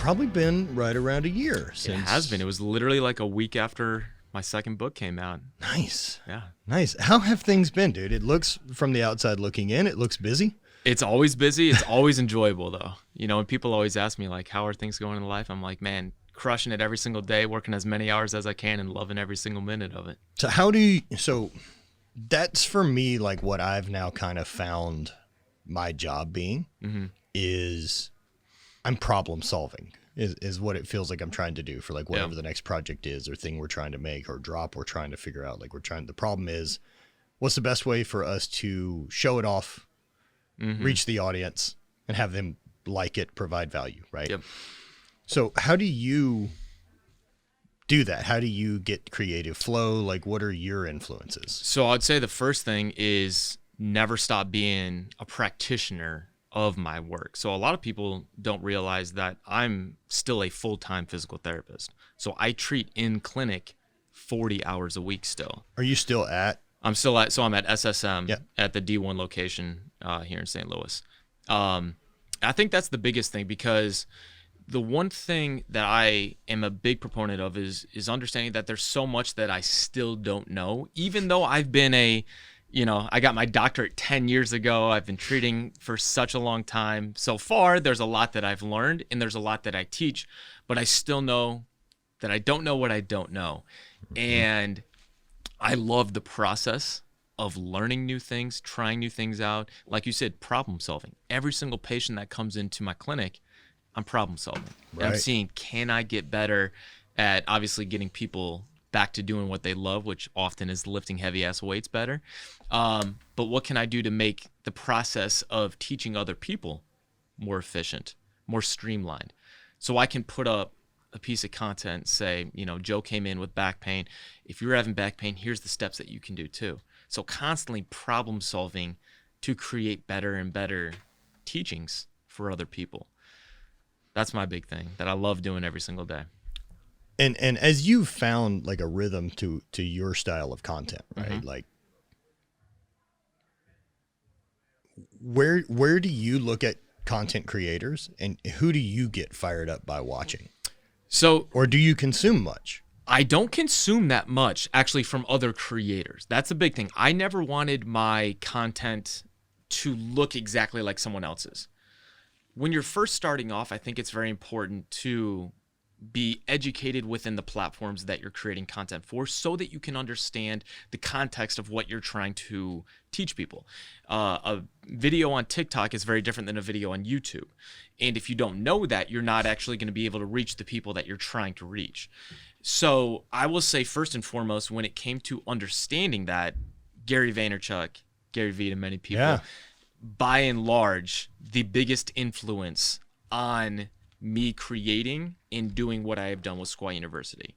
probably been right around a year since. It has been. It was literally like a week after my second book came out. Nice. Yeah. Nice. How have things been, dude? It looks, from the outside looking in, it looks busy. It's always busy. It's always enjoyable, though. You know, and people always ask me, like, how are things going in life? I'm like, man, crushing it every single day, working as many hours as I can and loving every single minute of it. So that's for me, like what I've now kind of found my job being is I'm problem solving is what it feels like I'm trying to do for like whatever the next project is or thing we're trying to make or drop we're trying to figure out. Like the problem is what's the best way for us to show it off, reach the audience and have them like it, provide value, right? Yep. So how do you do that? How do you get creative flow? Like what are your influences? So I'd say the first thing is never stop being a practitioner of my work. So a lot of people don't realize that I'm still a full-time physical therapist. So I treat in clinic 40 hours a week still. Are you still at? I'm at SSM at the D1 location here in St. Louis. I think that's the biggest thing, because the one thing that I am a big proponent of is understanding that there's so much that I still don't know, even though I've been I got my doctorate 10 years ago. I've been treating for such a long time. So far, there's a lot that I've learned and there's a lot that I teach, but I still know that I don't know what I don't know. And I love the process of learning new things, trying new things out. Like you said, problem solving. Every single patient that comes into my clinic, I'm problem solving. Right. I'm seeing, can I get better at obviously getting people back to doing what they love, which often is lifting heavy ass weights better. But what can I do to make the process of teaching other people more efficient, more streamlined? So I can put up a piece of content, say, Joe came in with back pain. If you're having back pain, here's the steps that you can do too. So constantly problem solving to create better and better teachings for other people. That's my big thing that I love doing every single day. And as you've found like a rhythm to your style of content, right? Like where do you look at content creators and who do you get fired up by watching? Or do you consume much? I don't consume that much actually from other creators. That's a big thing. I never wanted my content to look exactly like someone else's. When you're first starting off, I think it's very important to be educated within the platforms that you're creating content for so that you can understand the context of what you're trying to teach people. A video on TikTok is very different than a video on YouTube. And if you don't know that, you're not actually going to be able to reach the people that you're trying to reach. So I will say first and foremost, when it came to understanding that, Gary Vaynerchuk, Gary Vee to many people, by and large, the biggest influence on me creating and doing what I have done with Squat University.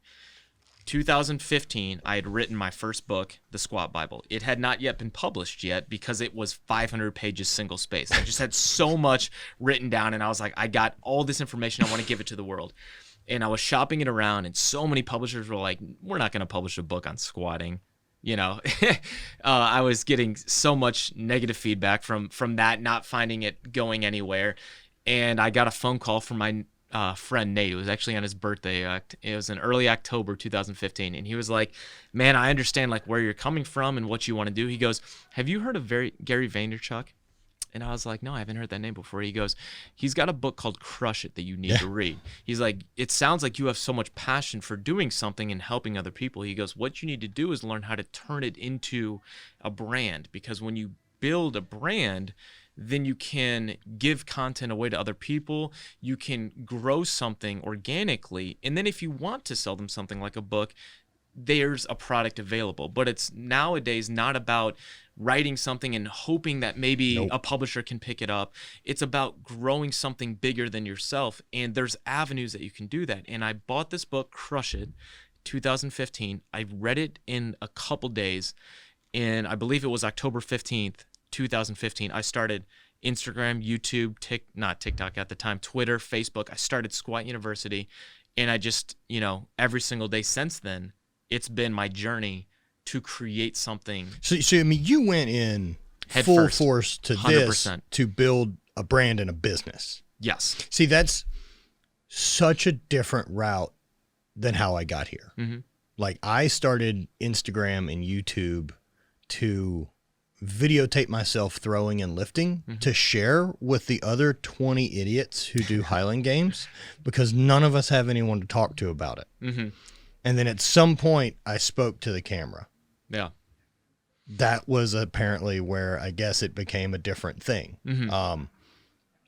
2015, I had written my first book, The Squat Bible. It had not yet been published yet because it was 500 pages single space. I just had so much written down and I was like, I got all this information. I want to give it to the world. And I was shopping it around and so many publishers were like, we're not going to publish a book on squatting. I was getting so much negative feedback from that, not finding it going anywhere. And I got a phone call from my friend Nate. It was actually on his birthday. It was in early October 2015. And he was like, man, I understand like where you're coming from and what you want to do. He goes, have you heard of Gary Vaynerchuk? And I was like, no, I haven't heard that name before. He goes, he's got a book called Crush It that you need to read. He's like, it sounds like you have so much passion for doing something and helping other people. He goes, what you need to do is learn how to turn it into a brand, because when you build a brand, then you can give content away to other people. You can grow something organically. And then if you want to sell them something like a book, there's a product available. But it's nowadays not about writing something and hoping that maybe a publisher can pick it up. It's about growing something bigger than yourself. And there's avenues that you can do that. And I bought this book, Crush It, 2015. I read it in a couple days. And I believe it was October 15th, 2015, I started Instagram, YouTube, not TikTok at the time, Twitter, Facebook. I started Squat University, and I just, every single day since then, it's been my journey to create something. So I mean, you went in full force to 100%. This to build a brand and a business. Yes. See, that's such a different route than how I got here. Mm-hmm. Like, I started Instagram and YouTube to videotape myself throwing and lifting to share with the other 20 idiots who do Highland games, because none of us have anyone to talk to about it. Mm-hmm. And then at some point I spoke to the camera. Yeah. That was apparently where I guess it became a different thing. Mm-hmm.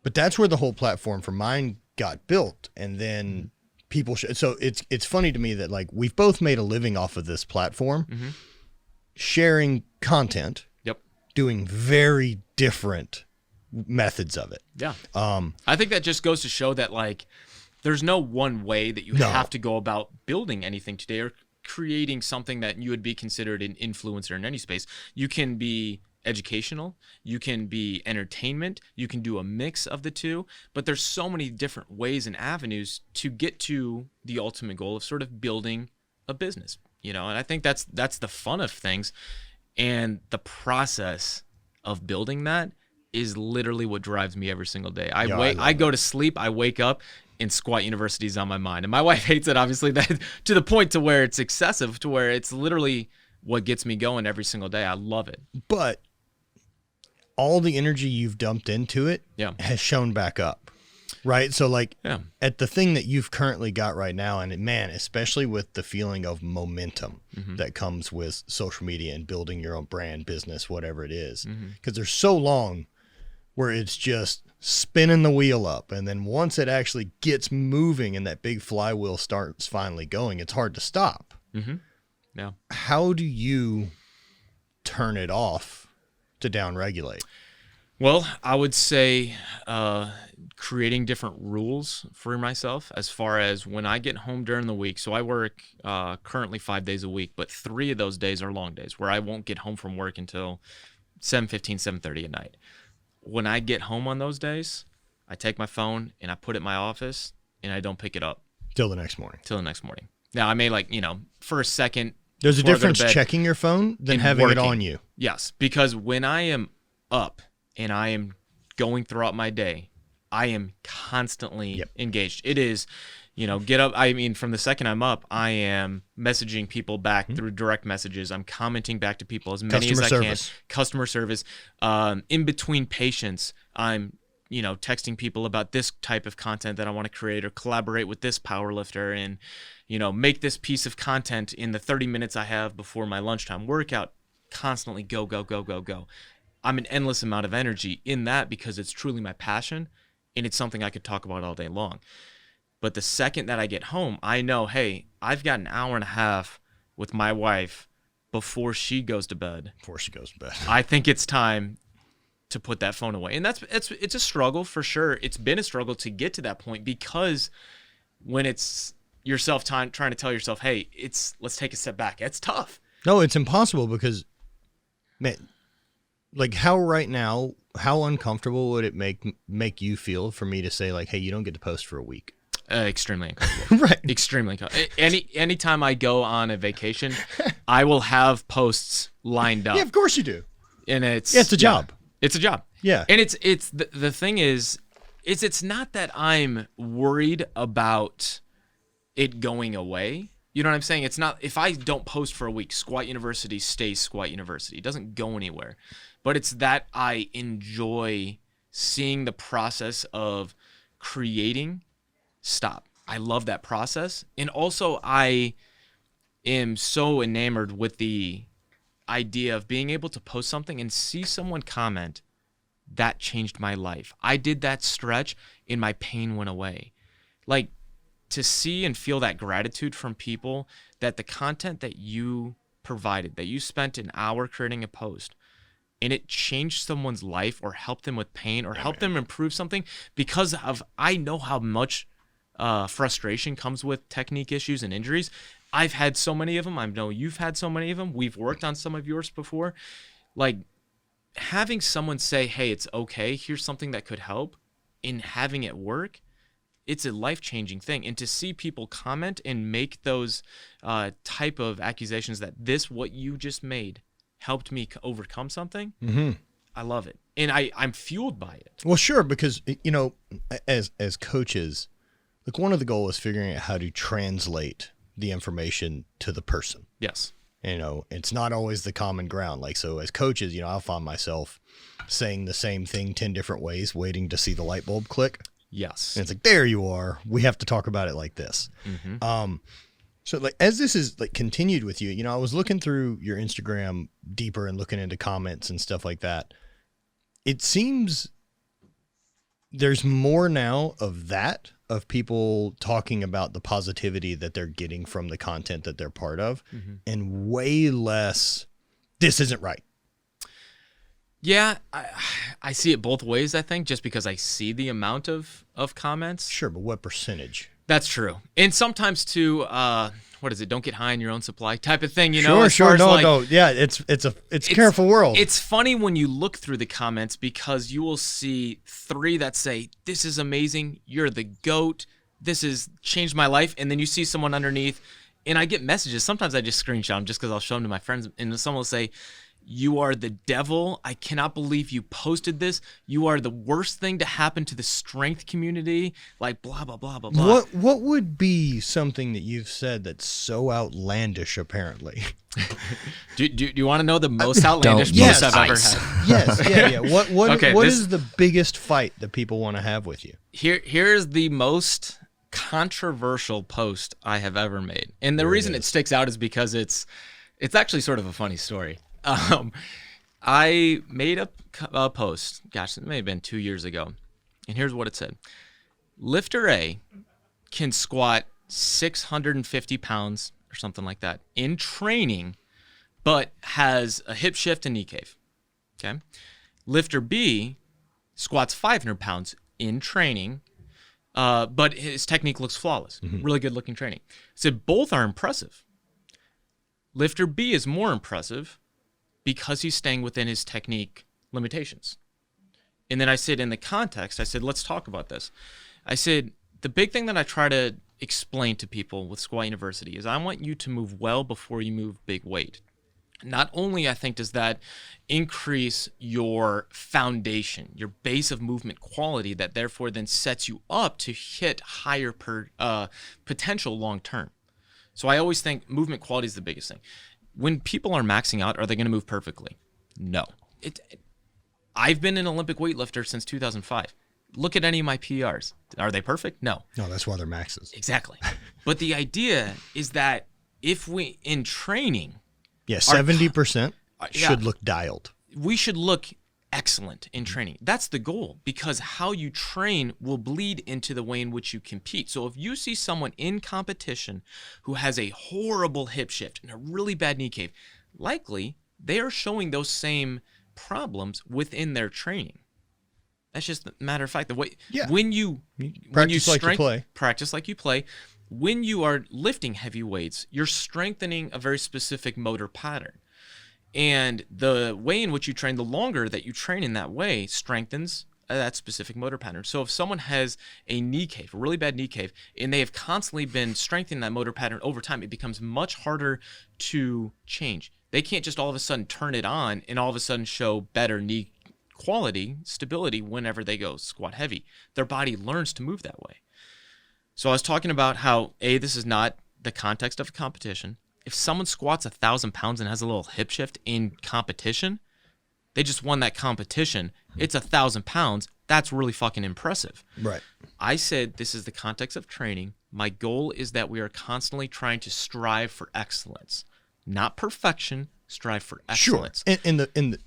But that's where the whole platform for mine got built. And then people so it's funny to me that, like, we've both made a living off of this platform, sharing content, doing very different methods of it. Yeah. I think that just goes to show that, like, there's no one way that you have to go about building anything today or creating something that you would be considered an influencer in any space. You can be educational, you can be entertainment, you can do a mix of the two, but there's so many different ways and avenues to get to the ultimate goal of sort of building a business, and I think that's the fun of things. And the process of building that is literally what drives me every single day. I go to sleep, I wake up, and Squat University is on my mind. And my wife hates it, obviously, that to the point to where it's excessive, to where it's literally what gets me going every single day. I love it. But all the energy you've dumped into it has shown back up, right? So, like, at the thing that you've currently got right now, and man, especially with the feeling of momentum that comes with social media and building your own brand, business, whatever it is, because there's so long where it's just spinning the wheel up. And then once it actually gets moving and that big flywheel starts finally going, it's hard to stop. Yeah. How do you turn it off to downregulate? Well, I would say creating different rules for myself as far as when I get home during the week. So I work currently 5 days a week, but 3 of those days are long days where I won't get home from work until 7:15, 7:30 at night. When I get home on those days, I take my phone and I put it in my office and I don't pick it up. Till the next morning. Now, I may, for a second. There's a difference checking your phone than having it on you. Yes, because when I am up and I am going throughout my day, I am constantly engaged. It is, get up. I mean, from the second I'm up, I am messaging people back through direct messages. I'm commenting back to people as many as I can. Customer service. In between patients, I'm, texting people about this type of content that I want to create or collaborate with this power lifter and, make this piece of content in the 30 minutes I have before my lunchtime workout. Constantly go, go, go, go, go. I'm an endless amount of energy in that because it's truly my passion and it's something I could talk about all day long. But the second that I get home, I know, hey, I've got an hour and a half with my wife before she goes to bed. I think it's time to put that phone away. And it's a struggle for sure. It's been a struggle to get to that point because when it's yourself trying to tell yourself, hey, let's take a step back. It's tough. No, it's impossible because, man, like, how uncomfortable would it make you feel for me to say, like, hey, you don't get to post for a week? Extremely uncomfortable. Right. Extremely uncomfortable. Anytime I go on a vacation, I will have posts lined up. Yeah, of course you do. And it's a job. It's a job. Yeah. And it's the thing is it's not that I'm worried about it going away. You know what I'm saying? It's not, if I don't post for a week, Squat University stays Squat University. It doesn't go anywhere. But it's that I enjoy seeing the process of creating stop. I love that process. And also I am so enamored with the idea of being able to post something and see someone comment, that changed my life. I did that stretch and my pain went away. Like, to see and feel that gratitude from people that the content that you provided, that you spent an hour creating a post and it changed someone's life or helped them with pain or helped them improve something because of, I know how much frustration comes with technique issues and injuries. I've had so many of them. I know you've had so many of them. We've worked on some of yours before. Like, having someone say, hey, it's okay, here's something that could help, and having it work, it's a life-changing thing. And to see people comment and make those type of accusations that what you just made helped me overcome something, I love it. And I'm fueled by it. Well, sure, because, as coaches, like one of the goals is figuring out how to translate the information to the person. Yes. You know, it's not always the common ground. Like, so as coaches, you know, I'll find myself saying the same thing 10 different ways, waiting to see the light bulb click. Yes. And it's like, there you are. We have to talk about it like this. So like, as this is like continued with you, you know, I was looking through your Instagram deeper and looking into comments and stuff like that. It seems there's more now of that, of people talking about the positivity that they're getting from the content that they're part of, and way less, this isn't right. Yeah, I see it both ways, I think, just because I see the amount of comments. Sure, but what percentage? That's true. And sometimes too, what is it? Don't get high in your own supply type of thing, you know? Sure. No. Yeah, it's a careful world. It's funny when you look through the comments because you will see 3 that say, this is amazing, you're the GOAT, this has changed my life. And then you see someone underneath, and I get messages. Sometimes I just screenshot them just because I'll show them to my friends. And someone will say, you are the devil. I cannot believe you posted this. You are the worst thing to happen to the strength community. Like blah, blah, blah, blah, blah. What would be something that you've said that's so outlandish, apparently? Do you want to know the most outlandish post I've ever had? Yes. Yeah. What Okay, is the biggest fight that people want to have with you? Here's the most controversial post I have ever made. And the reason it sticks out is because it's actually sort of a funny story. I made a post, gosh, it may have been 2 years ago, and here's what it said. Lifter A can squat 650 pounds or something like that in training, but has a hip shift and knee cave. Okay. Lifter B squats 500 pounds in training, but his technique looks flawless. Really good looking training. So both are impressive. Lifter B is more impressive because he's staying within his technique limitations. And then I said, in the context, I said, let's talk about this. I said, the big thing that I try to explain to people with Squat University is I want you to move well before you move big weight. Not only, I think, does that increase your foundation, your base of movement quality that therefore then sets you up to hit higher potential long term. So I always think movement quality is the biggest thing. When people are maxing out, are they going to move perfectly? No. I've been an Olympic weightlifter since 2005. Look at any of my PRs. Are they perfect? No. No, that's why they're maxes. Exactly. But the idea is that if we, in training... Yeah, 70% should look dialed. We should look excellent in training. That's the goal, because how you train will bleed into the way in which you compete. So if you see someone in competition who has a horrible hip shift and a really bad knee cave, likely they are showing those same problems within their training. That's just a matter of fact. The way when you practice like you play. Practice like you play. When you are lifting heavy weights, you're strengthening a very specific motor pattern. And the way in which you train, the longer that you train in that way, strengthens that specific motor pattern. So if someone has a knee cave, a really bad knee cave, and they have constantly been strengthening that motor pattern over time, it becomes much harder to change. They can't just all of a sudden turn it on and all of a sudden show better knee quality, stability whenever they go squat heavy. Their body learns to move that way. So I was talking about how, this is not the context of a competition. If someone squats 1,000 pounds and has a little hip shift in competition, they just won that competition. It's 1,000 pounds. That's really fucking impressive. Right. I said, this is the context of training. My goal is that we are constantly trying to strive for excellence, not perfection. Strive for excellence. Sure.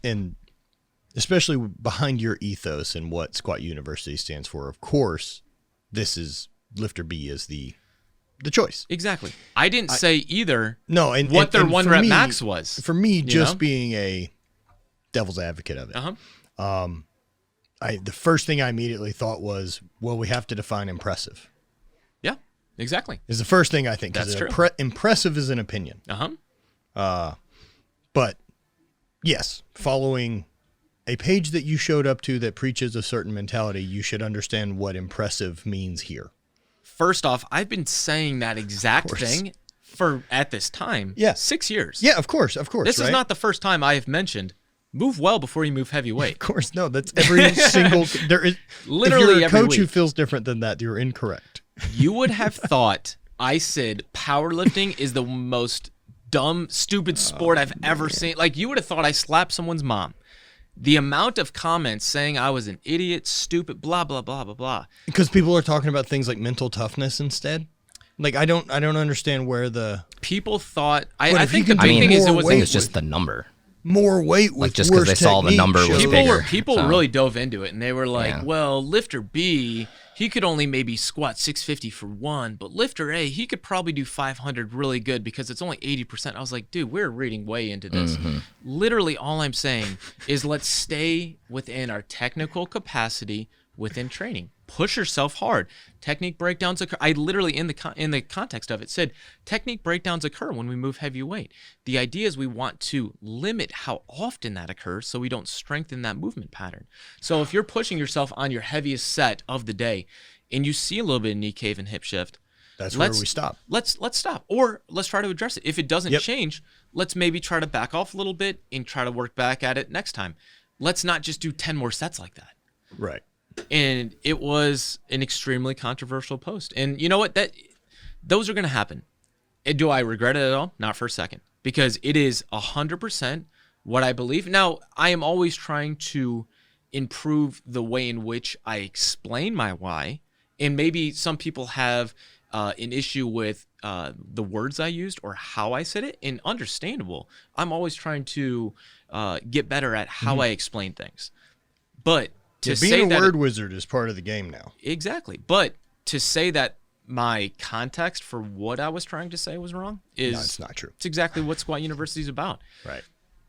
And especially behind your ethos and what Squat University stands for, of course, this is Lifter B is the choice. Exactly. I didn't say either. No, and what their and one rep max was. For me, just being a devil's advocate of it. The first thing I immediately thought was, well, we have to define impressive. Yeah, exactly. Is the first thing I think. That's true. Impressive is an opinion. But yes, following a page that you showed up to that preaches a certain mentality, you should understand what impressive means here. First off, I've been saying that exact thing for, at this time, 6 years. Yeah, of course. This is not the first time I have mentioned, move well before you move heavyweight. Of course, no. That's every single... There is literally if you're a coach who feels different than that, you're incorrect. You would have thought I said powerlifting is the most dumb, stupid sport I've ever seen. Like, you would have thought I slapped someone's mom. The amount of comments saying I was an idiot, stupid, blah, blah, blah, blah, blah. Because people are talking about things like mental toughness instead. Like, I don't understand where the people thought. I think the big thing is it was just the number. More weight with like just because they saw the number was bigger. People really dove into it, and they were like, well, lifter B, he could only maybe squat 650 for one, but lifter A, he could probably do 500 really good because it's only 80%. I was like, dude, we're reading way into this. Literally all I'm saying is let's stay within our technical capacity within training. Push yourself hard. Technique breakdowns occur. I literally, in the context of it, said technique breakdowns occur when we move heavy weight. The idea is we want to limit how often that occurs so we don't strengthen that movement pattern. So if you're pushing yourself on your heaviest set of the day and you see a little bit of knee cave and hip shift, that's where we stop. Let's stop, or let's try to address it. If it doesn't change, let's maybe try to back off a little bit and try to work back at it next time. Let's not just do 10 more sets like that. Right. And it was an extremely controversial post. And you know what? Those are going to happen. Do I regret it at all? Not for a second. Because it is 100% what I believe. Now, I am always trying to improve the way in which I explain my why. And maybe some people have an issue with the words I used or how I said it. And understandable. I'm always trying to get better at how I explain things. But being a word wizard is part of the game now. Exactly. But to say that my context for what I was trying to say was wrong is... No, it's not true. It's exactly what Squat University is about. Right.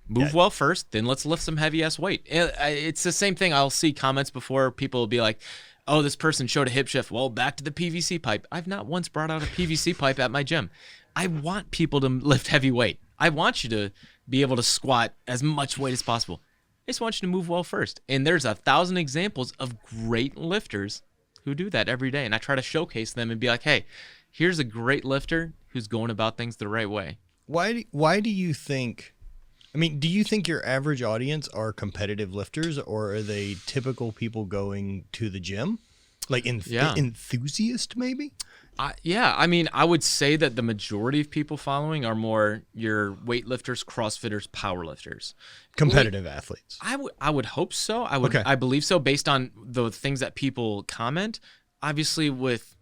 Move well first, then let's lift some heavy-ass weight. It's the same thing. I'll see comments before people will be like, oh, this person showed a hip shift. Well, back to the PVC pipe. I've not once brought out a PVC pipe at my gym. I want people to lift heavy weight. I want you to be able to squat as much weight as possible. I just want you to move well first. And there's 1,000 examples of great lifters who do that every day. And I try to showcase them and be like, hey, here's a great lifter who's going about things the right way. Why do you think, I mean, do you think your average audience are competitive lifters, or are they typical people going to the gym? Like enthusiast maybe? I mean, I would say that the majority of people following are more your weightlifters, CrossFitters, powerlifters, competitive athletes. I would hope so. I believe so, based on the things that people comment. Obviously, with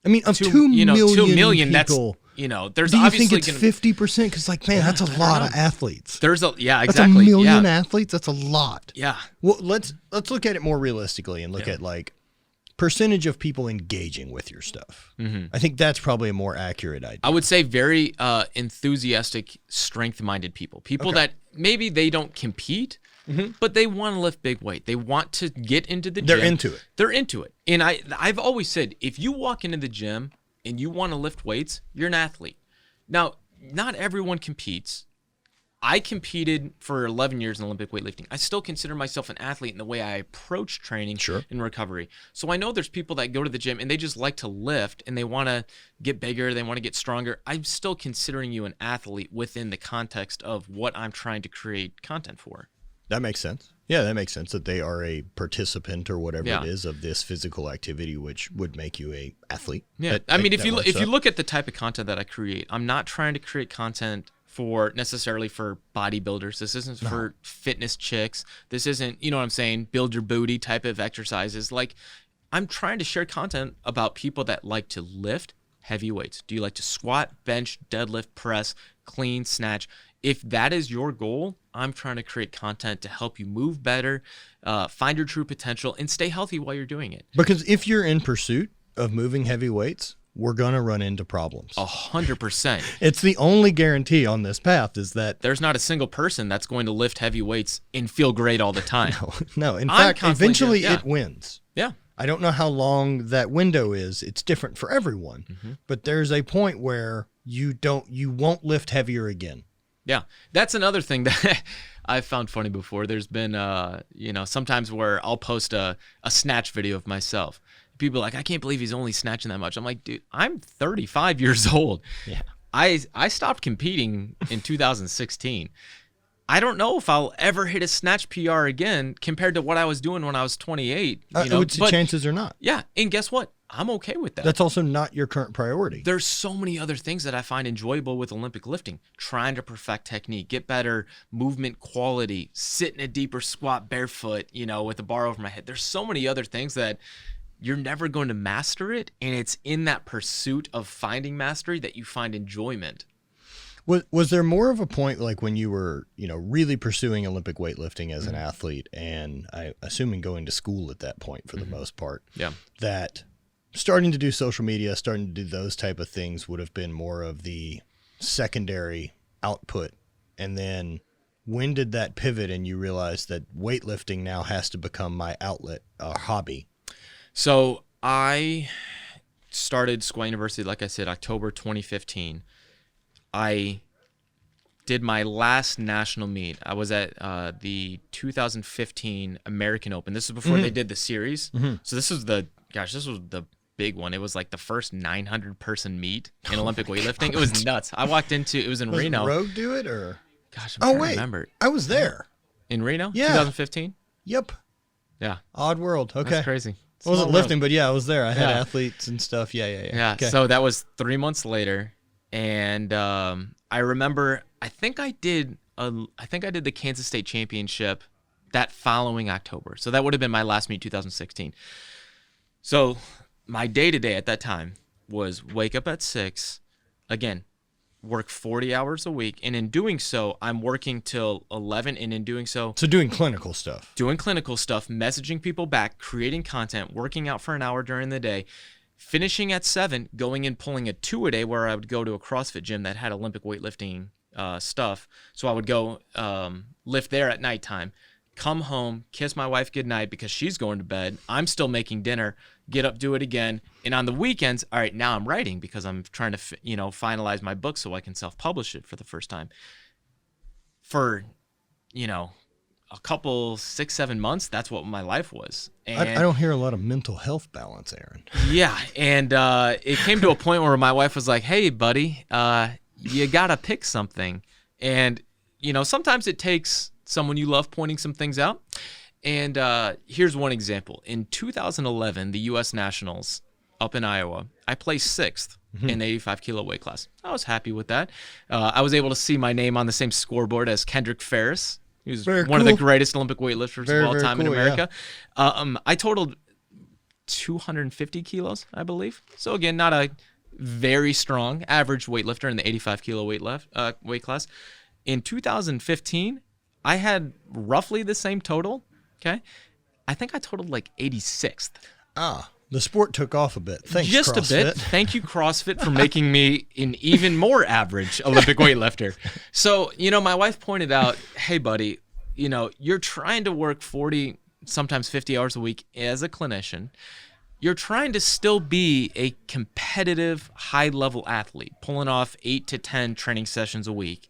of 2 million people, that's there's do you obviously think it's 50%? Because that's a lot of athletes. There's exactly. That's a million athletes. That's a lot. Yeah. Well, let's look at it more realistically and look at like percentage of people engaging with your stuff. I think that's probably a more accurate idea. I would say very enthusiastic, strength-minded people. People that maybe they don't compete, but they want to lift big weight. They want to get into the gym. They're into it. And I've always said, if you walk into the gym and you want to lift weights, you're an athlete. Now, not everyone competes. I competed for 11 years in Olympic weightlifting. I still consider myself an athlete in the way I approach training and recovery. So I know there's people that go to the gym and they just like to lift and they want to get bigger, they want to get stronger. I'm still considering you an athlete within the context of what I'm trying to create content for. That makes sense. Yeah, that makes sense that they are a participant or whatever it is of this physical activity, which would make you a athlete. Yeah, if you look at the type of content that I create, I'm not trying to create content necessarily for bodybuilders. This isn't for fitness chicks. This isn't, you know what I'm saying, build your booty type of exercises. Like, I'm trying to share content about people that like to lift heavy weights. Do you like to squat, bench, deadlift, press, clean, snatch? If that is your goal, I'm trying to create content to help you move better, find your true potential, and stay healthy while you're doing it. Because if you're in pursuit of moving heavy weights, we're going to run into problems. 100%. It's the only guarantee on this path is that there's not a single person that's going to lift heavy weights and feel great all the time. No. In fact, eventually it wins. Yeah. I don't know how long that window is. It's different for everyone. But there's a point where you won't lift heavier again. Yeah. That's another thing that I've found funny before. There's been sometimes where I'll post a snatch video of myself. People are like, I can't believe he's only snatching that much. I'm like, dude, I'm 35 years old. Yeah. I stopped competing in 2016. I don't know if I'll ever hit a snatch PR again compared to what I was doing when I was 28. Chances are not. Yeah. And guess what? I'm okay with that. That's also not your current priority. There's so many other things that I find enjoyable with Olympic lifting. Trying to perfect technique, get better movement quality, sit in a deeper squat barefoot, with a bar over my head. There's so many other things that you're never going to master it. And it's in that pursuit of finding mastery that you find enjoyment. Was there more of a point like when you were, really pursuing Olympic weightlifting as an athlete, and I assuming going to school at that point for the most part, that starting to do social media, starting to do those type of things would have been more of the secondary output? And then when did that pivot and you realized that weightlifting now has to become my outlet, hobby? So I started Squat University, like I said, October 2015. I did my last national meet. I was at the 2015 American Open. This is before they did the series. So this was this was the big one. It was like the first 900-person meet in Olympic weightlifting. It was nuts. I walked into, it was in Reno. Did Rogue do it or? Gosh, I'm trying to remember. I was there. In Reno? Yeah. 2015? Yep. Yeah. Odd world. Okay. That's crazy. I wasn't lifting, but I was there. I had athletes and stuff. Yeah. Okay. So that was 3 months later. And I remember, I think I did the Kansas State Championship that following October. So that would have been my last meet, 2016. So my day-to-day at that time was wake up at 6, again, work 40 hours a week. And in doing so, I'm working till 11. And in doing so... So doing clinical stuff. Messaging people back, creating content, working out for an hour during the day, finishing at 7, going and pulling a 2 a day where I would go to a CrossFit gym that had Olympic weightlifting stuff. So I would go lift there at nighttime, come home, kiss my wife goodnight because she's going to bed. I'm still making dinner, get up, do it again. And on the weekends, all right, now I'm writing because I'm trying to, finalize my book so I can self-publish it for the first time. For, a couple 6-7 months, that's what my life was. And I don't hear a lot of mental health balance, Aaron. Yeah, and it came to a point where my wife was like, "Hey, buddy, you gotta pick something." And sometimes it takes someone you love pointing some things out. And here's one example: in 2011, the U.S. Nationals up in Iowa, I placed 6th in the 85 kilo weight class. I was happy with that. I was able to see my name on the same scoreboard as Kendrick Ferris. He was one of the greatest Olympic weightlifters of all time in America. Yeah. I totaled 250 kilos, I believe. So again, not a very strong average weightlifter in the 85 kilo weight class. In 2015, I had roughly the same total. Okay, I think I totaled like 86th. The sport took off a bit. Thanks, just CrossFit. a bit. Thank you, CrossFit, for making me an even more average Olympic weightlifter. So, my wife pointed out, hey, buddy, you're trying to work 40, sometimes 50 hours a week as a clinician. You're trying to still be a competitive, high-level athlete, pulling off 8 to 10 training sessions a week.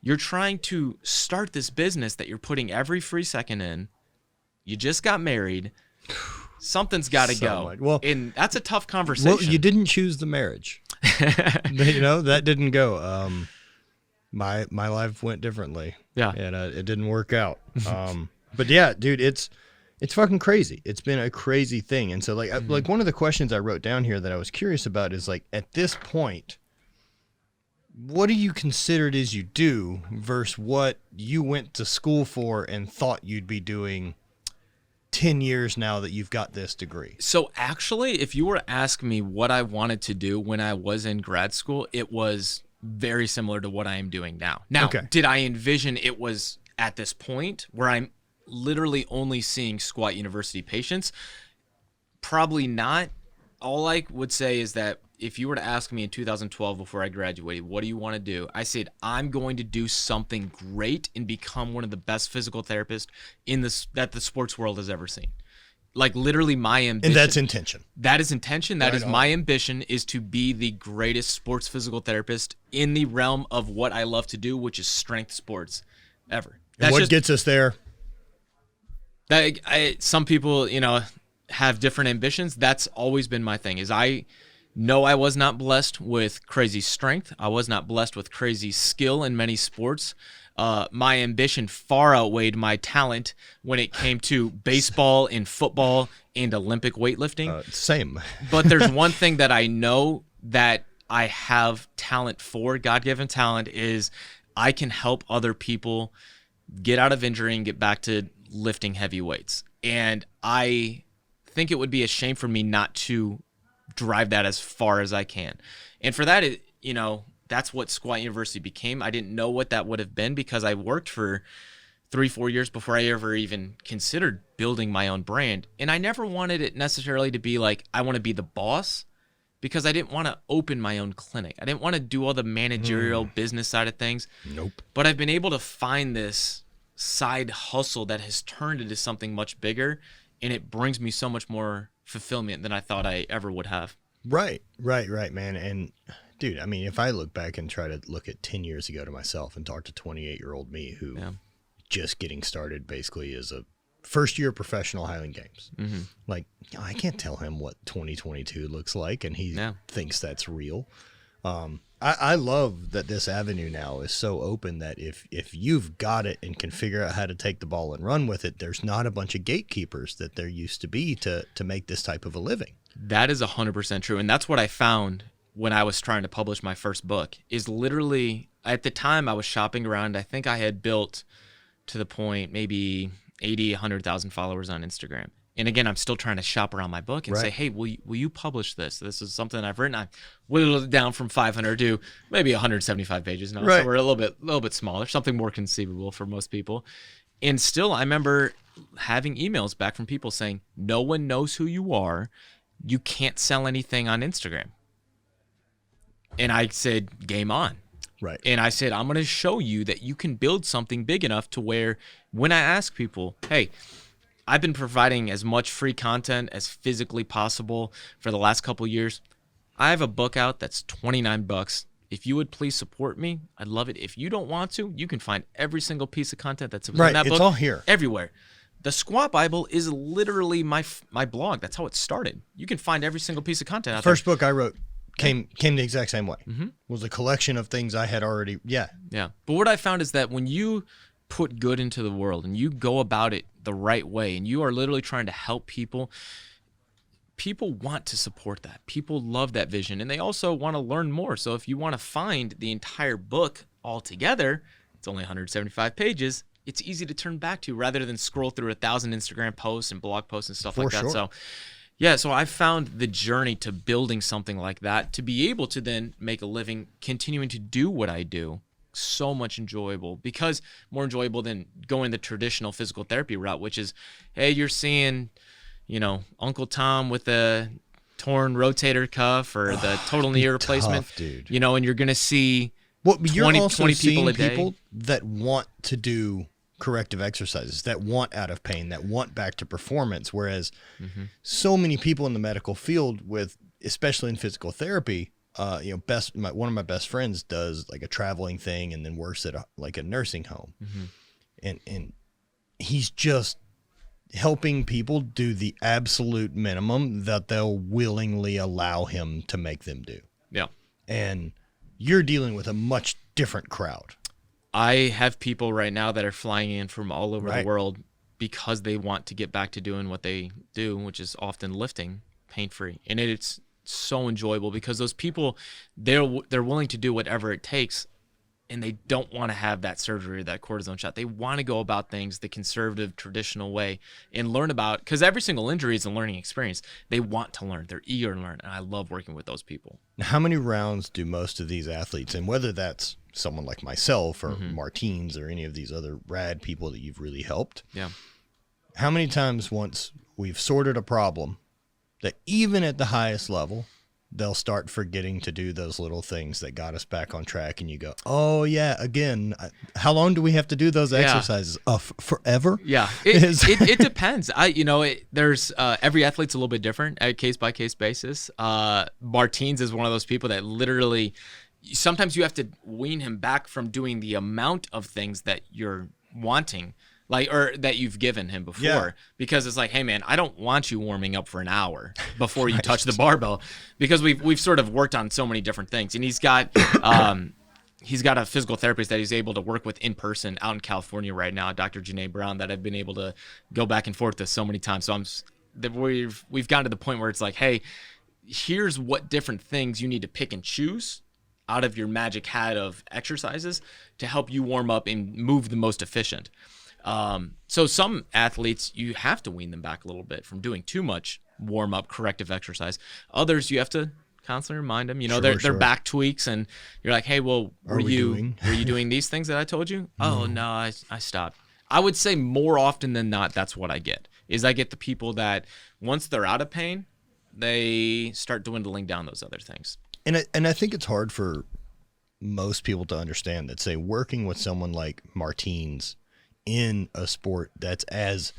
You're trying to start this business that you're putting every free second in. You just got married. Something's got to go. Well, and that's a tough conversation. Well, you didn't choose the marriage. That didn't go. My life went differently. Yeah. And it didn't work out. But yeah, dude, it's fucking crazy. It's been a crazy thing. And so like one of the questions I wrote down here that I was curious about is like, at this point, what do you consider it is you do versus what you went to school for and thought you'd be doing 10 years now that you've got this degree? So actually, if you were to ask me what I wanted to do when I was in grad school, it was very similar to what I am doing now. Now, Did I envision it was at this point where I'm literally only seeing Squat University patients? Probably not. All I would say is that if you were to ask me in 2012 before I graduated, what do you want to do? I said, I'm going to do something great and become one of the best physical therapists that the sports world has ever seen. Like literally my ambition. And that's intention. That is intention. That is my ambition, is to be the greatest sports physical therapist in the realm of what I love to do, which is strength sports ever. And what gets us there? Some people, have different ambitions. That's always been my thing, is I know I was not blessed with crazy strength. I was not blessed with crazy skill in many sports. my ambition far outweighed my talent when it came to baseball and football and Olympic weightlifting. Same. But there's one thing that I know that I have talent for, God-given talent, is I can help other people get out of injury and get back to lifting heavy weights. And I think it would be a shame for me not to drive that as far as I can. And for that, that's what Squat University became. I didn't know what that would have been because I worked for 3-4 years before I ever even considered building my own brand. And I never wanted it necessarily to be like, I want to be the boss, because I didn't want to open my own clinic. I didn't want to do all the managerial business side of things. Nope. But I've been able to find this side hustle that has turned into something much bigger, and it brings me so much more fulfillment than I thought I ever would have. Right, man. And dude, I mean, if I look back and try to look at 10 years ago to myself and talk to 28-year-old me who just getting started basically as a first-year professional Highland Games, like, I can't tell him what 2022 looks like, and he thinks that's real. I love that this avenue now is so open that if you've got it and can figure out how to take the ball and run with it, there's not a bunch of gatekeepers that there used to be to make this type of a living. That is 100% true. And that's what I found when I was trying to publish my first book, is literally at the time I was shopping around. I think I had built to the point maybe 80, 100,000 followers on Instagram. And again, I'm still trying to shop around my book and say, hey, will you publish this? This is something I've written. I whittled it down from 500 to maybe 175 pages now. So we're a little bit smaller, something more conceivable for most people. And still, I remember having emails back from people saying, no one knows who you are. You can't sell anything on Instagram. And I said, game on. Right. And I said, I'm going to show you that you can build something big enough to where when I ask people, hey, I've been providing as much free content as physically possible for the last couple of years. I have a book out that's $29. If you would please support me, I'd love it. If you don't want to, you can find every single piece of content that's in that book. It's all here. Everywhere. The Squat Bible is literally my blog. That's how it started. You can find every single piece of content out there. First book I wrote came the exact same way. Was a collection of things I had already. Yeah. But what I found is that when you put good into the world and you go about it the right way and you are literally trying to help people want to support that. People love that vision, and they also want to learn more. So if you want to find the entire book all together, it's only 175 pages. It's easy to turn back to rather than scroll through 1,000 Instagram posts and blog posts and stuff like that. So so I found the journey to building something like that, to be able to then make a living continuing to do what I do, so much enjoyable, because more enjoyable than going the traditional physical therapy route, which is, hey, you're seeing, Uncle Tom with a torn rotator cuff or the total knee replacement, dude. And you're going to see you're 20 also 20 seeing people a day. People that want to do corrective exercises, that want out of pain, that want back to performance, whereas so many people in the medical field especially in physical therapy, one of my best friends does like a traveling thing and then works at a nursing home. And he's just helping people do the absolute minimum that they'll willingly allow him to make them do. Yeah. And you're dealing with a much different crowd. I have people right now that are flying in from all over the world because they want to get back to doing what they do, which is often lifting pain-free. And it's so enjoyable because those people, they're willing to do whatever it takes, and they don't want to have that surgery or that cortisone shot. They want to go about things the conservative, traditional way and learn about, because every single injury is a learning experience. They want to learn. They're eager to learn, and I love working with those people. Now, how many rounds do most of these athletes, and whether that's someone like myself or Martins or any of these other rad people that you've really helped, how many times once we've sorted a problem that even at the highest level, they'll start forgetting to do those little things that got us back on track, and you go, oh yeah, again, how long do we have to do those exercises? Forever? Yeah, it depends. There's every athlete's a little bit different at a case by case basis. Martins is one of those people that literally, sometimes you have to wean him back from doing the amount of things that you're wanting, or that you've given him before, because it's like, hey man, I don't want you warming up for an hour before you touch the barbell, because we've sort of worked on so many different things, and he's got he's got a physical therapist that he's able to work with in person out in California right now, Dr. Janae Brown, that I've been able to go back and forth with so many times. So we've gotten to the point where it's like, hey, here's what different things you need to pick and choose out of your magic hat of exercises to help you warm up and move the most efficient. So some athletes, you have to wean them back a little bit from doing too much warm up corrective exercise. Others, you have to constantly remind them, their back tweaks, and you're like, hey, well, were you doing these things that I told you? Oh, no, I stopped. I would say more often than not, that's what I get the people that once they're out of pain, they start dwindling down those other things. And I think it's hard for most people to understand that, say, working with someone like Martins in a sport that's as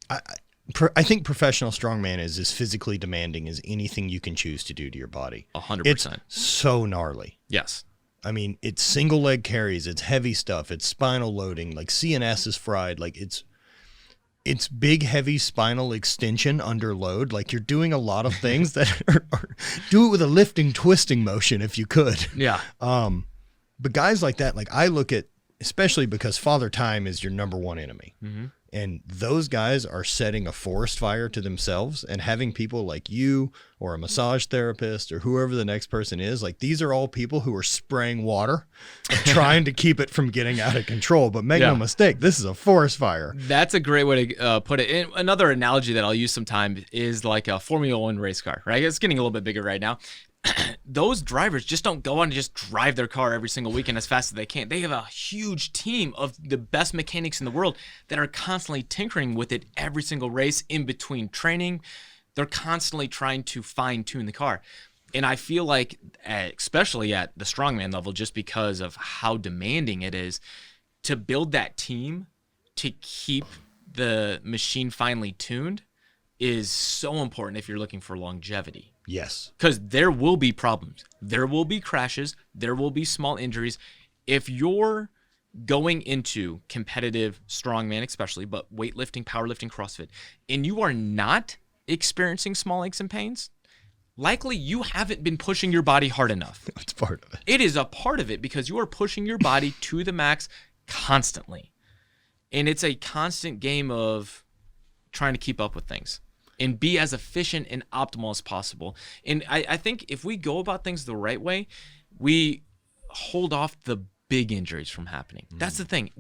I think professional strongman is as physically demanding as anything you can choose to do to your body. 100%. It's so gnarly. Yes. I mean, it's single leg carries, it's heavy stuff, it's spinal loading, like CNS is fried, like it's big, heavy spinal extension under load. Like you're doing a lot of things that are do it with a lifting, twisting motion if you could. Yeah. But guys like that, like I look at, especially because Father Time is your number one enemy. Mm-hmm. And those guys are setting a forest fire to themselves, and having people like you or a massage therapist or whoever the next person is, like these are all people who are spraying water trying to keep it from getting out of control. But make no mistake, this is a forest fire. That's a great way to put it. And another analogy that I'll use sometimes is like a Formula One race car, right? It's getting a little bit bigger right now. Those drivers just don't go on and just drive their car every single weekend as fast as they can. They have a huge team of the best mechanics in the world that are constantly tinkering with it every single race in between training. They're constantly trying to fine tune the car. And I feel like, especially at the strongman level, just because of how demanding it is, to build that team to keep the machine finely tuned is so important if you're looking for longevity. Yes. Because there will be problems. There will be crashes. There will be small injuries. If you're going into competitive strongman especially, but weightlifting, powerlifting, CrossFit, and you are not experiencing small aches and pains, likely you haven't been pushing your body hard enough. It's part of it. It is a part of it because you are pushing your body to the max constantly. And it's a constant game of trying to keep up with things and be as efficient and optimal as possible. And I think if we go about things the right way, we hold off the big injuries from happening. That's the thing.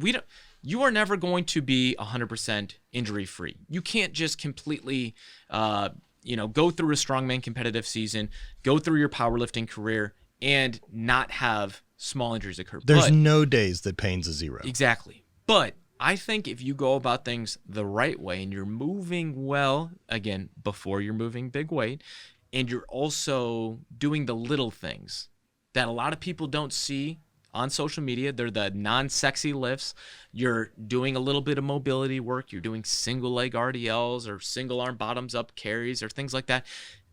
You are never going to be 100% injury-free. You can't just completely, go through a strongman competitive season, go through your powerlifting career, and not have small injuries occur. There's no days that pain's a zero. Exactly. But I think if you go about things the right way and you're moving well, again, before you're moving big weight, and you're also doing the little things that a lot of people don't see on social media, they're the non-sexy lifts. You're doing a little bit of mobility work. You're doing single leg RDLs or single arm bottoms up carries or things like that.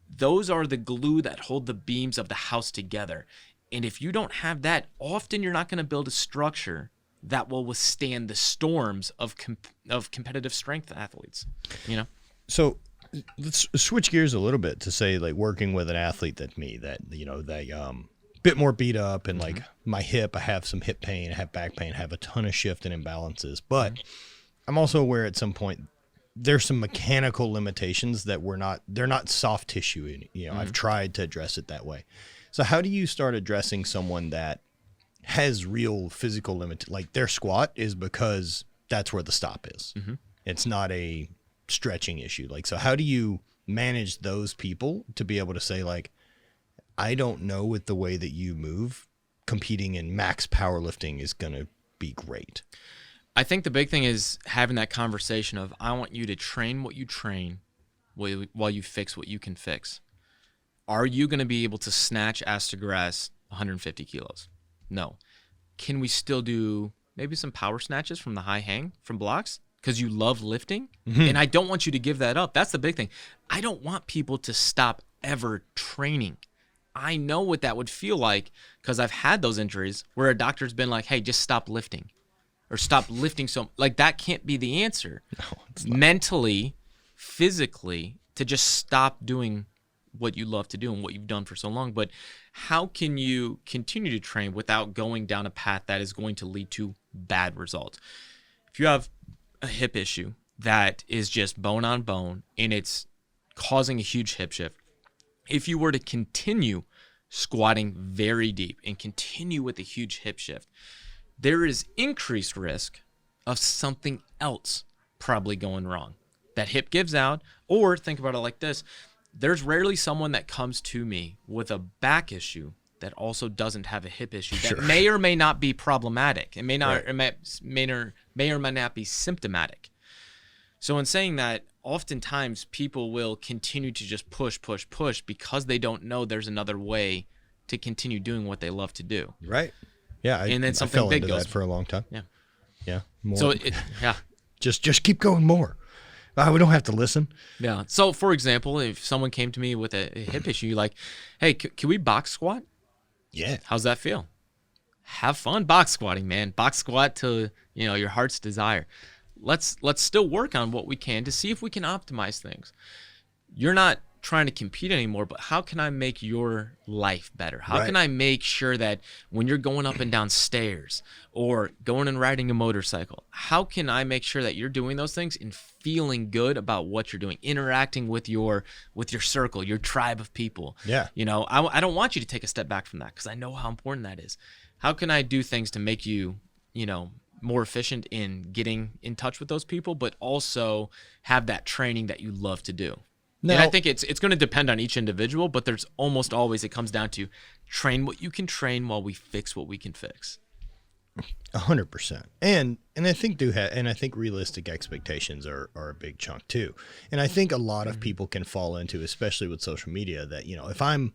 Those are the glue that hold the beams of the house together. And if you don't have that, often you're not going to build a structure that will withstand the storms of competitive strength athletes, So let's switch gears a little bit to say, like, working with an athlete that they bit more beat up and like my hip, I have some hip pain, I have back pain, I have a ton of shift and imbalances, but I'm also aware at some point there's some mechanical limitations that they're not soft tissue. I've tried to address it that way. So how do you start addressing someone that has real physical limit, like their squat is because that's where the stop is. Mm-hmm. It's not a stretching issue. Like, so how do you manage those people to be able to say, like, I don't know with the way that you move, competing in max powerlifting is going to be great. I think the big thing is having that conversation of, I want you to train what you train while you fix what you can fix. Are you going to be able to snatch ass to grass 150 kilos? No. Can we still do maybe some power snatches from the high hang from blocks? Because you love lifting? Mm-hmm. And I don't want you to give that up. That's the big thing. I don't want people to stop ever training. I know what that would feel like because I've had those injuries where a doctor's been like, hey, just stop lifting or stop lifting. So like that can't be the answer. No, it's not. Mentally, physically, to just stop doing what you love to do and what you've done for so long, but how can you continue to train without going down a path that is going to lead to bad results? If you have a hip issue that is just bone on bone and it's causing a huge hip shift, if you were to continue squatting very deep and continue with a huge hip shift, there is increased risk of something else probably going wrong. That hip gives out, or think about it like this. There's rarely someone that comes to me with a back issue that also doesn't have a hip issue that may or may not be problematic. It may not, it may or may not be symptomatic. So in saying that, oftentimes people will continue to just push because they don't know there's another way to continue doing what they love to do. Right. Yeah. And then something I fell big into goes that for a long time. Yeah. Yeah. More. So just keep going more. We don't have to listen. Yeah. So for example, if someone came to me with a hip issue, like, hey, can we box squat? Yeah. How's that feel? Have fun box squatting, man. Box squat to, your heart's desire. Let's still work on what we can to see if we can optimize things. You're not trying to compete anymore, but how can I make your life better? How can I make sure that when you're going up and down stairs or going and riding a motorcycle, how can I make sure that you're doing those things and feeling good about what you're doing, interacting with your circle, your tribe of people? Yeah. I don't want you to take a step back from that because I know how important that is. How can I do things to make you, more efficient in getting in touch with those people, but also have that training that you love to do? Now, and I think it's going to depend on each individual, but there's almost always, it comes down to train what you can train while we fix what we can fix. 100%. And I think I think realistic expectations are a big chunk too. And I think a lot of people can fall into, especially with social media, that, if I'm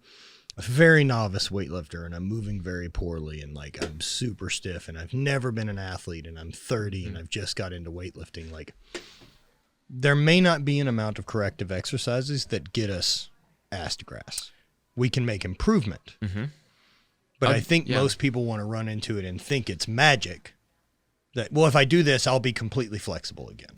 a very novice weightlifter and I'm moving very poorly and like I'm super stiff and I've never been an athlete and I'm 30 and I've just got into weightlifting, like there may not be an amount of corrective exercises that get us ass to grass. We can make improvement. But I think most people want to run into it and think it's magic that, well, if I do this, I'll be completely flexible again.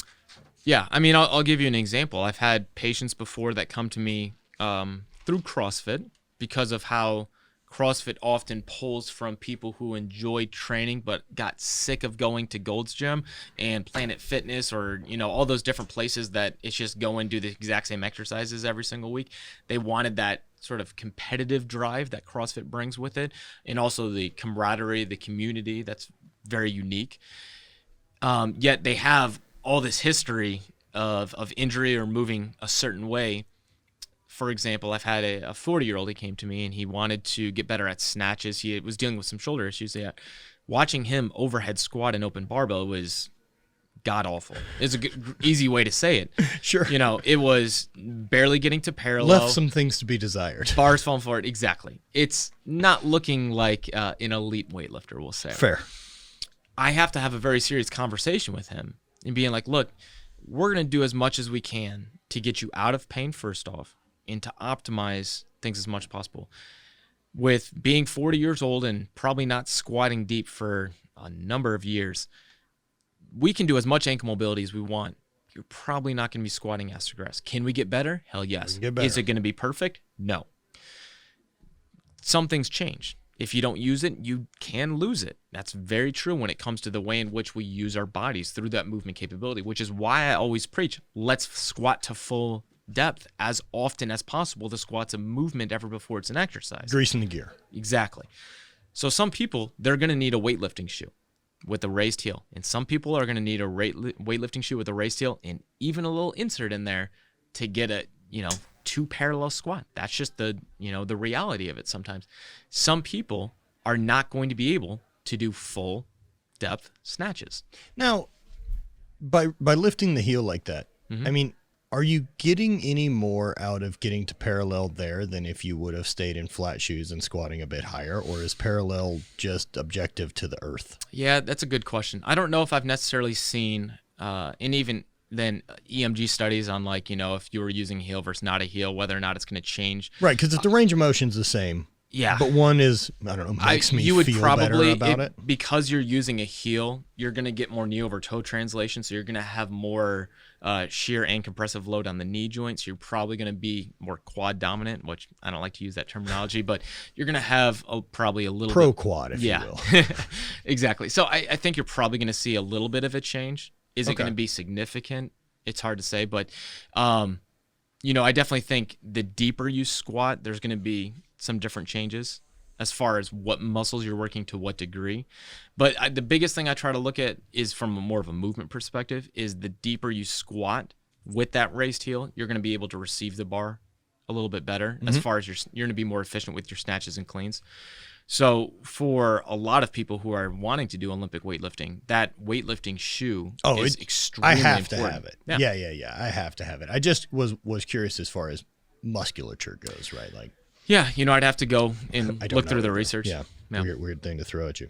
Yeah. I mean, I'll give you an example. I've had patients before that come to me through CrossFit because of how CrossFit often pulls from people who enjoy training but got sick of going to Gold's Gym and Planet Fitness or, all those different places that it's just go and do the exact same exercises every single week. They wanted that sort of competitive drive that CrossFit brings with it, and also the camaraderie, the community that's very unique. Yet they have all this history of injury or moving a certain way. For example, I've had a 40-year-old, he came to me and he wanted to get better at snatches. He was dealing with some shoulder issues. Watching him overhead squat and open barbell was god-awful. It's a good, easy way to say it. Sure. It was barely getting to parallel. Left some things to be desired. Bars falling forward, exactly. It's not looking like an elite weightlifter, we'll say. Fair. I have to have a very serious conversation with him and being like, look, we're going to do as much as we can to get you out of pain first off, and to optimize things as much as possible. With being 40 years old and probably not squatting deep for a number of years, we can do as much ankle mobility as we want. You're probably not going to be squatting ass to grass. Can we get better? Hell yes. Is it going to be perfect? No. Some things change. If you don't use it, you can lose it. That's very true when it comes to the way in which we use our bodies through that movement capability, which is why I always preach, let's squat to full depth as often as possible. The squat's a movement ever before it's an exercise. Greasing the gear. Exactly. So some people, they're going to need a weightlifting shoe with a raised heel. And some people are going to need a weightlifting shoe with a raised heel and even a little insert in there to get a, 2 parallel squat. That's just the reality of it sometimes. Some people are not going to be able to do full depth snatches. Now, by lifting the heel like that, I mean, are you getting any more out of getting to parallel there than if you would have stayed in flat shoes and squatting a bit higher, or is parallel just objective to the earth? Yeah, that's a good question. I don't know if I've necessarily seen, and even then EMG studies on if you were using heel versus not a heel, whether or not it's going to change. Right, because if the range of motion's the same, Yeah. But one is, I don't know, makes me feel better about it. Because you're using a heel, you're going to get more knee over toe translation. So you're going to have more shear and compressive load on the knee joints. You're probably going to be more quad dominant, which I don't like to use that terminology, but you're going to have probably a little pro quad, if you will. Exactly. So I think you're probably going to see a little bit of a change. Is it going to be significant? It's hard to say, but I definitely think the deeper you squat, there's going to be some different changes as far as what muscles you're working to what degree. But the biggest thing I try to look at is from more of a movement perspective is the deeper you squat with that raised heel, you're going to be able to receive the bar a little bit better as far as you're going to be more efficient with your snatches and cleans. So for a lot of people who are wanting to do Olympic weightlifting, that weightlifting shoe is extremely important. I have to have it. Yeah. I have to have it. I just was curious as far as musculature goes, right? Like, yeah, I'd have to go and look through the research. Yeah. Weird thing to throw at you.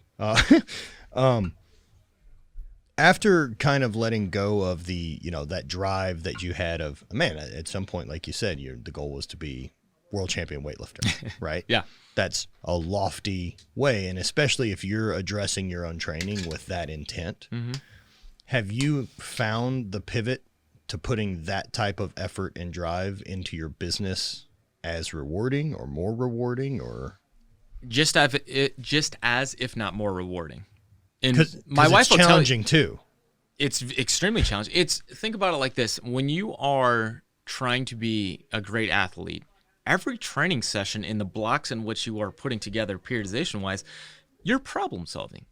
After kind of letting go of the, that drive that you had of, man, at some point, like you said, the goal was to be world champion weightlifter, right? Yeah. That's a lofty way. And especially if you're addressing your own training with that intent, have you found the pivot to putting that type of effort and drive into your business as rewarding or more rewarding, or just as if not more rewarding? And my wife will challenging too. It's extremely challenging. Think about it like this: when you are trying to be a great athlete, every training session in the blocks in which you are putting together periodization wise, you're problem solving.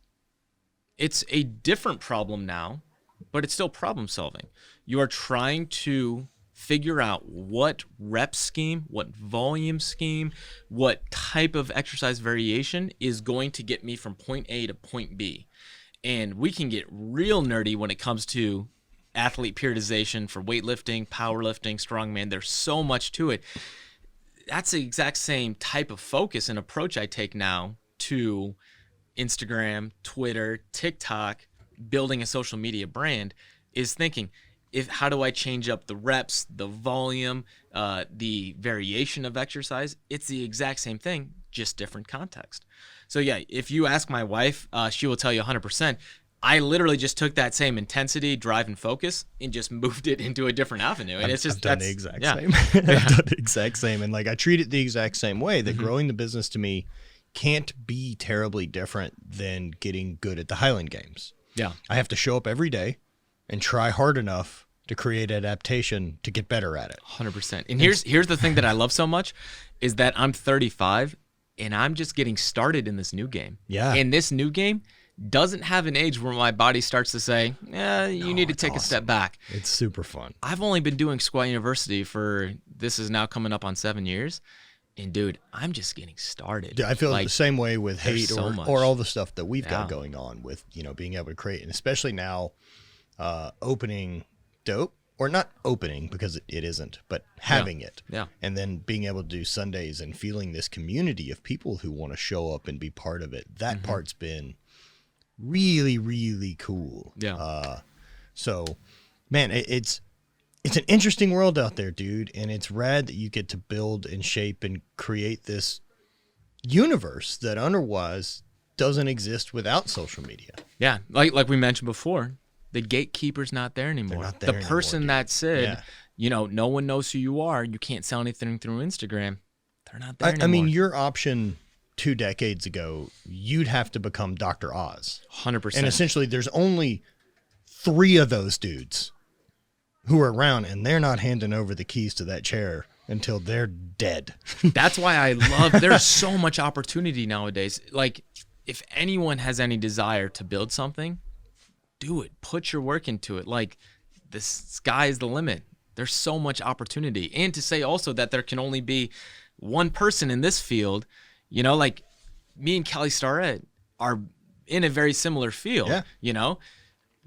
It's a different problem now, but it's still problem solving. You are trying to figure out what rep scheme, what volume scheme, what type of exercise variation is going to get me from point A to point B. And we can get real nerdy when it comes to athlete periodization for weightlifting, powerlifting, strongman. There's so much to it. That's the exact same type of focus and approach I take now to Instagram, Twitter, TikTok, building a social media brand, is thinking, how do I change up the reps, the volume, the variation of exercise? It's the exact same thing, just different context. So yeah, if you ask my wife, she will tell you 100%. I literally just took that same intensity, drive, and focus and just moved it into a different avenue. And I've done the exact same. I've done the exact same. And I treat it the exact same way, that growing the business to me can't be terribly different than getting good at the Highland Games. Yeah. I have to show up every day and try hard enough to create adaptation to get better at it. 100%. And here's the thing that I love so much is that I'm 35 and I'm just getting started in this new game. Yeah. And this new game doesn't have an age where my body starts to say, you need to take a step back. It's super fun. I've only been doing Squat University this is now coming up on 7 years. And dude, I'm just getting started. Dude, I feel the same way with hate or all the stuff that we've got Yeah. going on with, being able to create, and especially now opening dope, or not opening because it isn't, but having it. Yeah. And then being able to do Sundays and feeling this community of people who want to show up and be part of it. That part's been really, really cool. Yeah. So, man, it's an interesting world out there, dude. And it's rad that you get to build and shape and create this universe that otherwise doesn't exist without social media. Yeah. Like we mentioned before, the gatekeeper's not there anymore. They're not there the person anymore, that said, no one knows who you are, you can't sell anything through Instagram, they're not there anymore. I mean, your option 2 decades ago, you'd have to become Dr. Oz. 100%. And essentially, there's only 3 of those dudes who are around, and they're not handing over the keys to that chair until they're dead. That's why I love, there's so much opportunity nowadays. Like, if anyone has any desire to build something, do it. Put your work into it. Like, the sky's the limit. There's so much opportunity. And to say also that there can only be one person in this field, like me and Kelly Starrett are in a very similar field,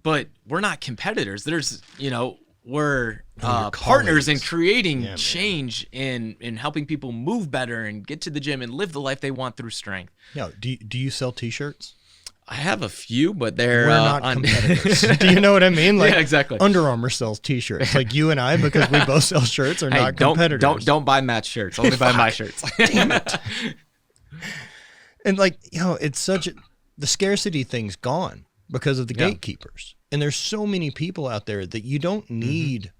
but we're not competitors. There's, we're partners in creating change and helping people move better and get to the gym and live the life they want through strength. Yeah. Do you sell t-shirts? I have a few, but they're we're not competitors. Do you know what I mean? Like, yeah, exactly. Under Armour sells t-shirts. Like you and I, because we both sell shirts, are not competitors. Don't buy Matt's shirts. Only buy my shirts. Damn it. And like, it's the scarcity thing's gone because of the gatekeepers. And there's so many people out there that you don't need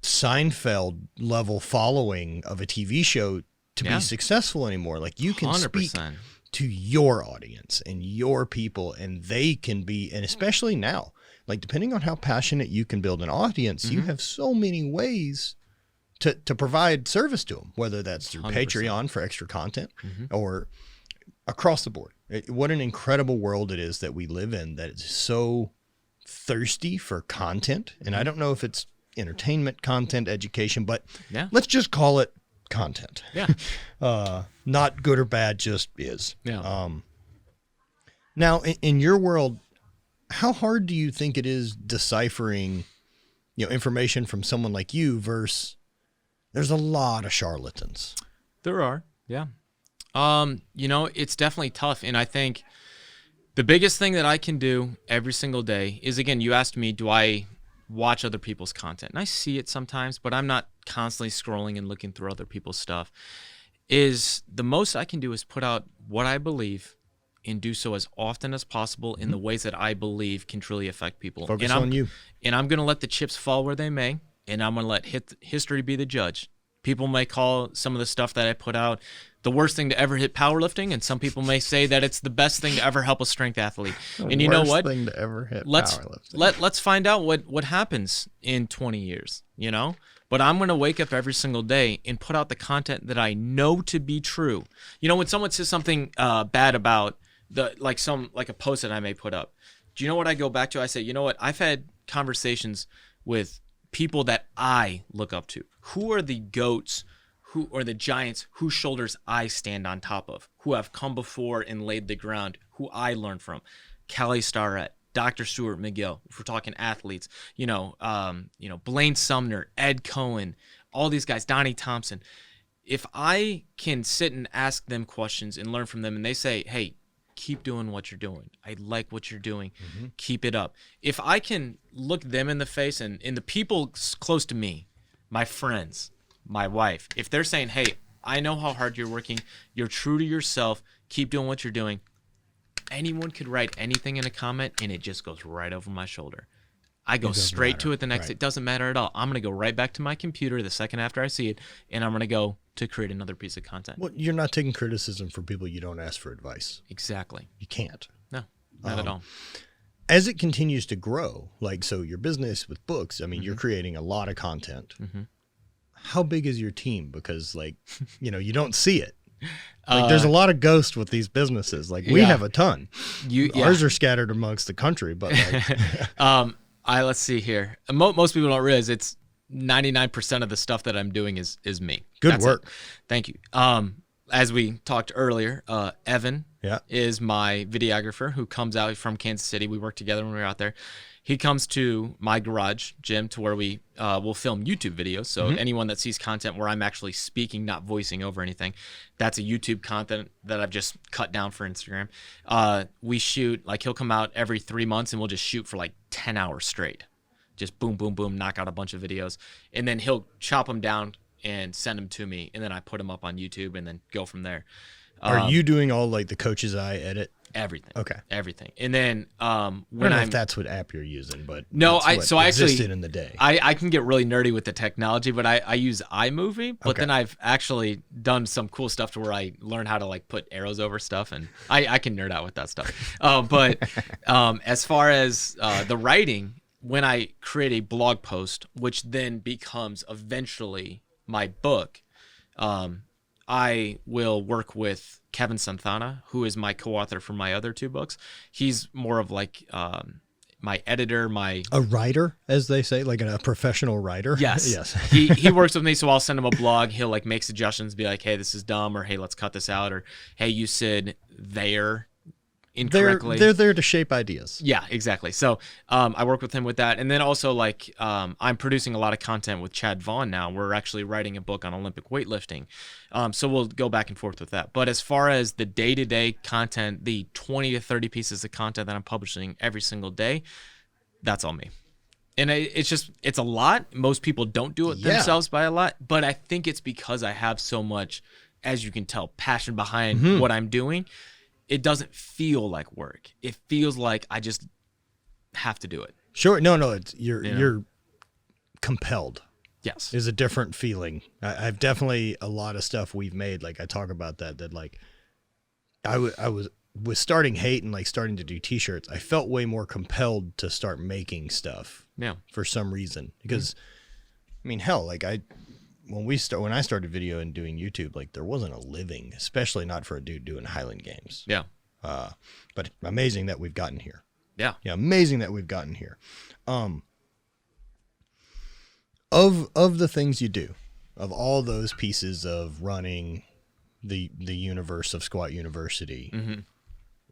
Seinfeld level following of a TV show to be successful anymore. Like you can 100%. Speak to your audience and your people, and they can be, and especially now, like depending on how passionate you can build an audience, you have so many ways to provide service to them, whether that's through 100%. Patreon for extra content or across the board. What an incredible world it is that we live in, that is so thirsty for content. And I don't know if it's entertainment, content, education, but let's just call it content. Not good or bad, just is. Now in your world, how hard do you think it is deciphering, information from someone like you versus there's a lot of charlatans? There are. It's definitely tough. And I think the biggest thing that I can do every single day is, again, you asked me, do I watch other people's content? And I see it sometimes, but I'm not constantly scrolling and looking through other people's stuff. Is the most I can do is put out what I believe and do so as often as possible in the ways that I believe can truly affect people. Focus on you. And I'm going to let the chips fall where they may, and I'm going to let history be the judge. People may call some of the stuff that I put out the worst thing to ever hit powerlifting, and some people may say that it's the best thing to ever help a strength athlete. And you know what? Worst thing to ever hit powerlifting. Let's find out what happens in 20 years, But I'm going to wake up every single day and put out the content that I know to be true. When someone says something bad about like a post that I may put up, do you know what I go back to? I say, you know what? I've had conversations with people that I look up to. Who are the GOATs, who are the giants whose shoulders I stand on top of, who have come before and laid the ground, who I learned from? Kelly Starrett, Dr. Stuart McGill, if we're talking athletes, Blaine Sumner, Ed Cohen, all these guys, Donnie Thompson. If I can sit and ask them questions and learn from them, and they say, hey, keep doing what you're doing. I like what you're doing. Keep it up. If I can look them in the face and the people close to me, my friends, my wife, if they're saying, hey, I know how hard you're working, you're true to yourself, keep doing what you're doing. Anyone could write anything in a comment and it just goes right over my shoulder. I go straight to it the next day. It doesn't matter at all. I'm going to go right back to my computer the second after I see it, and I'm going to go to create another piece of content. Well, you're not taking criticism from people you don't ask for advice. Exactly. You can't. No, not at all. As it continues to grow, so your business with books, you're creating a lot of content. How big is your team? Because you don't see it. There's a lot of ghosts with these businesses. We have a ton. Ours are scattered amongst the country, but let's see here. Most people don't realize it's 99% of the stuff that I'm doing is me. Good work. Thank you. As we talked earlier, Evan is my videographer who comes out from Kansas City. We worked together when we were out there. He comes to my garage gym to where we will film YouTube videos. So anyone that sees content where I'm actually speaking, not voicing over anything, that's a YouTube content that I've just cut down for Instagram. We shoot, he'll come out every 3 months and we'll just shoot for 10 hours straight. Just boom, boom, boom, knock out a bunch of videos. And then he'll chop them down and send them to me. And then I put them up on YouTube and then go from there. Are you doing all the coach's eye edit? Everything. Okay. Everything. And then when I don't know if that's what app you're using, but no, I existed in the day. I can get really nerdy with the technology, but I use iMovie. But then I've actually done some cool stuff to where I learn how to put arrows over stuff, and I can nerd out with that stuff. But as far as the writing, when I create a blog post, which then becomes eventually my book, I will work with Kevin Santana, who is my co-author for my other 2 books. He's more of my editor, a writer, as they say, a professional writer. Yes. Yes. he works with me, so I'll send him a blog. He'll make suggestions, be like, hey, this is dumb, or hey, let's cut this out, or hey, you said there incorrectly. They're there to shape ideas. Yeah, exactly. So I work with him with that. And then also I'm producing a lot of content with Chad Vaughn now. We're actually writing a book on Olympic weightlifting. So we'll go back and forth with that. But as far as the day-to-day content, the 20 to 30 pieces of content that I'm publishing every single day, that's all me. And it's a lot. Most people don't do it themselves by a lot, but I think it's because I have so much as you can tell, passion behind what I'm doing, it doesn't feel like work. It feels like I just have to do it. Sure. No, it's you're compelled. Yes. Is a different feeling. I've definitely a lot of stuff we've made. Like I talk about that like I was starting Hate and like starting to do t-shirts. I felt way more compelled to start making stuff. Yeah. For some reason, because I mean, hell, like when I started video and doing YouTube, like there wasn't a living, especially not for a dude doing Highland games. Yeah. But amazing that we've gotten here. Yeah. Yeah. Amazing that we've gotten here. Of the things you do, of all those pieces of running the universe of Squat University,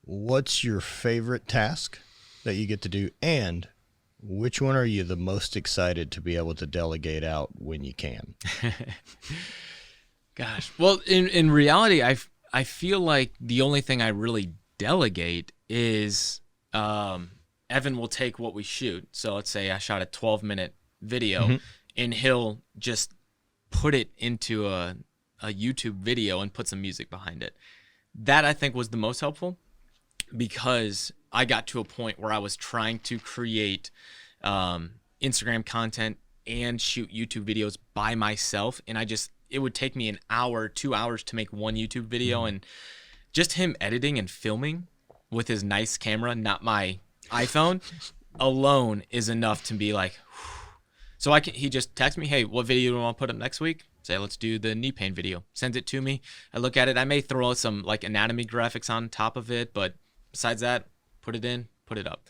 what's your favorite task that you get to do, and which one are you the most excited to be able to delegate out when you can? Gosh, well, in reality, I feel like the only thing I really delegate is Evan will take what we shoot. So let's say I shot a 12-minute video, and he'll just put it into a YouTube video and put some music behind it. That I think was the most helpful, because I got to a point where I was trying to create Instagram content and shoot YouTube videos by myself, and it would take me an hour, 2 hours to make one YouTube video, and just him editing and filming with his nice camera, not my iPhone, alone is enough to be like, whew. So he just texts me, hey, what video do you want to put up next week? Say, let's do the knee pain video. Sends it to me. I look at it. I may throw some like anatomy graphics on top of it, but besides that, put it in, put it up.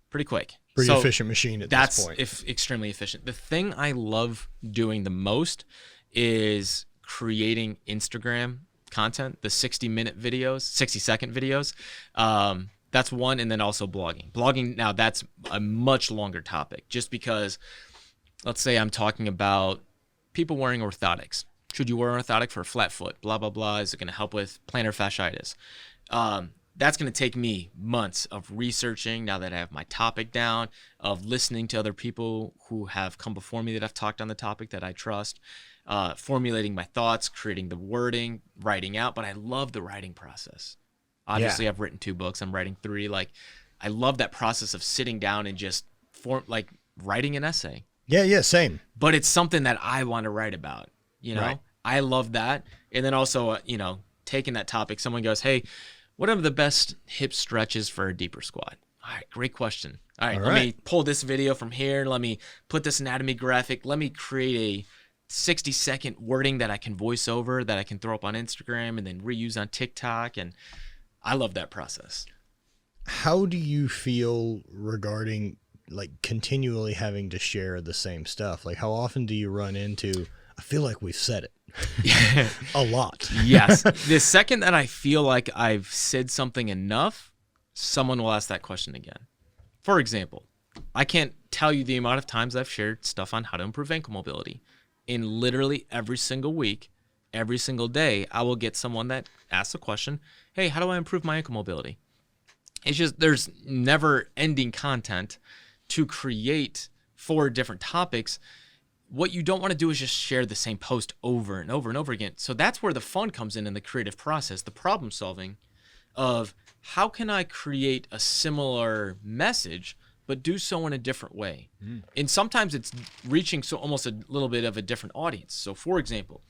Pretty quick. Pretty efficient machine at this point. That's extremely efficient. The thing I love doing the most is creating Instagram content, the 60-minute videos, 60-second videos. That's one, and then also blogging. Blogging, now that's a much longer topic, just because, let's say I'm talking about people wearing orthotics. Should you wear an orthotic for a flat foot? Blah, blah, blah. Is it going to help with plantar fasciitis? That's going to take me months of researching now that I have my topic down, of listening to other people who have come before me that have talked on the topic that I trust, formulating my thoughts, creating the wording, writing out. But I love the writing process. Obviously, I've written 2 books. I'm writing 3. Like, I love that process of sitting down and just writing an essay. Yeah, same. But it's something that I want to write about, Right. I love that. And then also, taking that topic, someone goes, hey, what are the best hip stretches for a deeper squat? All right, great question. All right, let me pull this video from here. Let me put this anatomy graphic. Let me create a 60-second wording that I can voice over, that I can throw up on Instagram and then reuse on TikTok. And I love that process. How do you feel regarding like continually having to share the same stuff? Like, how often do you run into, I feel like we've said it a lot? Yes. The second that I feel like I've said something enough, someone will ask that question again. For example, I can't tell you the amount of times I've shared stuff on how to improve ankle mobility. In literally every single week, every single day, I will get someone that asks a question, hey, how do I improve my ankle mobility? It's just, there's never ending content to create for different topics. What you don't want to do is just share the same post over and over and over again. So that's where the fun comes in the creative process, the problem solving of how can I create a similar message, but do so in a different way. And sometimes it's reaching so almost a little bit of a different audience. So for example,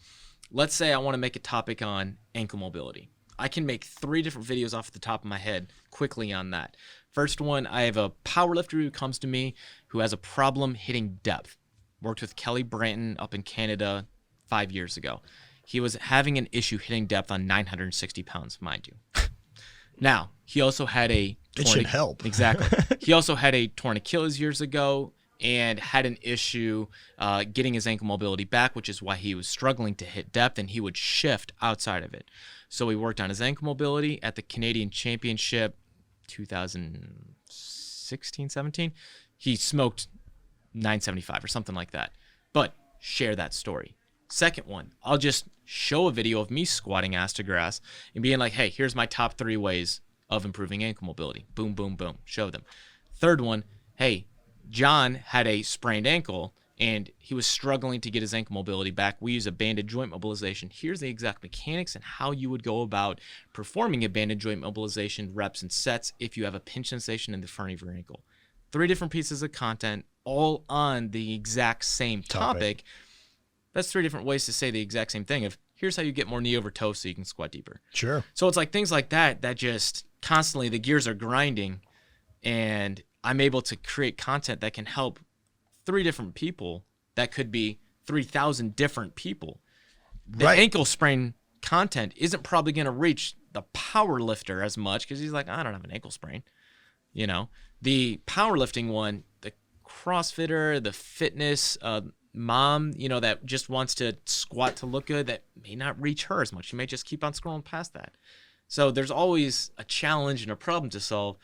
let's say I want to make a topic on ankle mobility. I can make 3 different videos off the top of my head quickly on that. First one, I have a powerlifter who comes to me who has a problem hitting depth. Worked with Kelly Branton up in Canada 5 years ago. He was having an issue hitting depth on 960 pounds, mind you. Now, he also had it should help. Exactly. He also had a torn Achilles years ago and had an issue getting his ankle mobility back, which is why he was struggling to hit depth, and he would shift outside of it. So he worked on his ankle mobility at the Canadian Championship 2016, 17. He smoked 975 or something like that. But share that story. Second one, I'll just show a video of me squatting ass to grass and being like, hey, here's my top 3 ways of improving ankle mobility. Boom, boom, boom. Show them. Third one, hey, John had a sprained ankle and he was struggling to get his ankle mobility back. We use a banded joint mobilization. Here's the exact mechanics and how you would go about performing a banded joint mobilization reps and sets if you have a pinch sensation in the front of your ankle. 3 different pieces of content, all on the exact same topic. That's 3 different ways to say the exact same thing of here's how you get more knee over toe so you can squat deeper. Sure. So it's like things like that just constantly the gears are grinding, and I'm able to create content that can help 3 different people. That could be 3,000 different people. The ankle sprain content isn't probably going to reach the power lifter as much because he's like, I don't have an ankle sprain. You know, the powerlifting one, the CrossFitter, the fitness mom, you know, that just wants to squat to look good, that may not reach her as much. She may just keep on scrolling past that. So there's always a challenge and a problem to solve,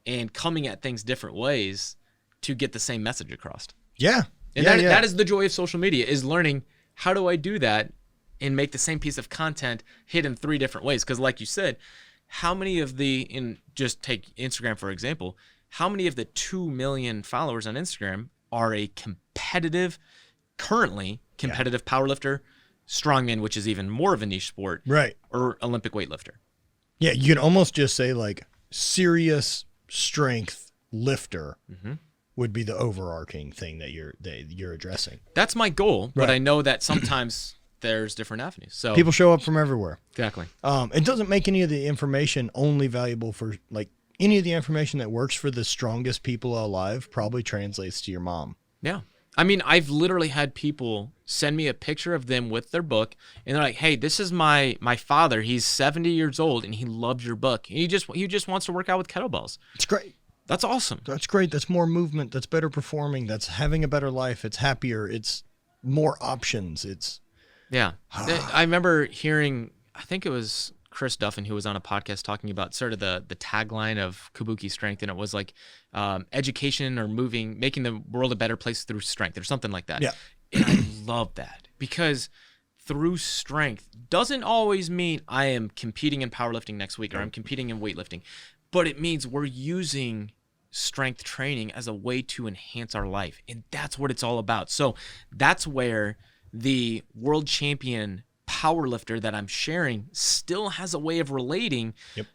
and coming at things different ways to get the same message across. Yeah. And that is the joy of social media, is learning how do I do that and make the same piece of content hit in 3 different ways. Because like you said, how many of just take Instagram for example, how many of the 2 million followers on Instagram are a currently competitive powerlifter, strongman, which is even more of a niche sport, right, or Olympic weightlifter? Yeah, you can almost just say like serious strength lifter would be the overarching thing that you're addressing. That's my goal, but I know that sometimes there's different avenues. So people show up from everywhere. Exactly. It doesn't make any of the information only valuable for like any of the information that works for the strongest people alive probably translates to your mom. Yeah. I mean, I've literally had people send me a picture of them with their book, and they're like, "Hey, this is my father. He's 70 years old, and he loves your book. He just wants to work out with kettlebells." It's great. That's awesome. That's great. That's more movement. That's better performing. That's having a better life. It's happier. It's more options. It's I remember hearing, I think it was Chris Duffin who was on a podcast talking about sort of the tagline of Kabuki Strength, and it was like education or making the world a better place through strength or something like that. Yeah. And I love that, because through strength doesn't always mean I am competing in powerlifting next week or I'm competing in weightlifting, but it means we're using strength training as a way to enhance our life. And that's what it's all about. So that's where the world champion powerlifter that I'm sharing still has a way of relating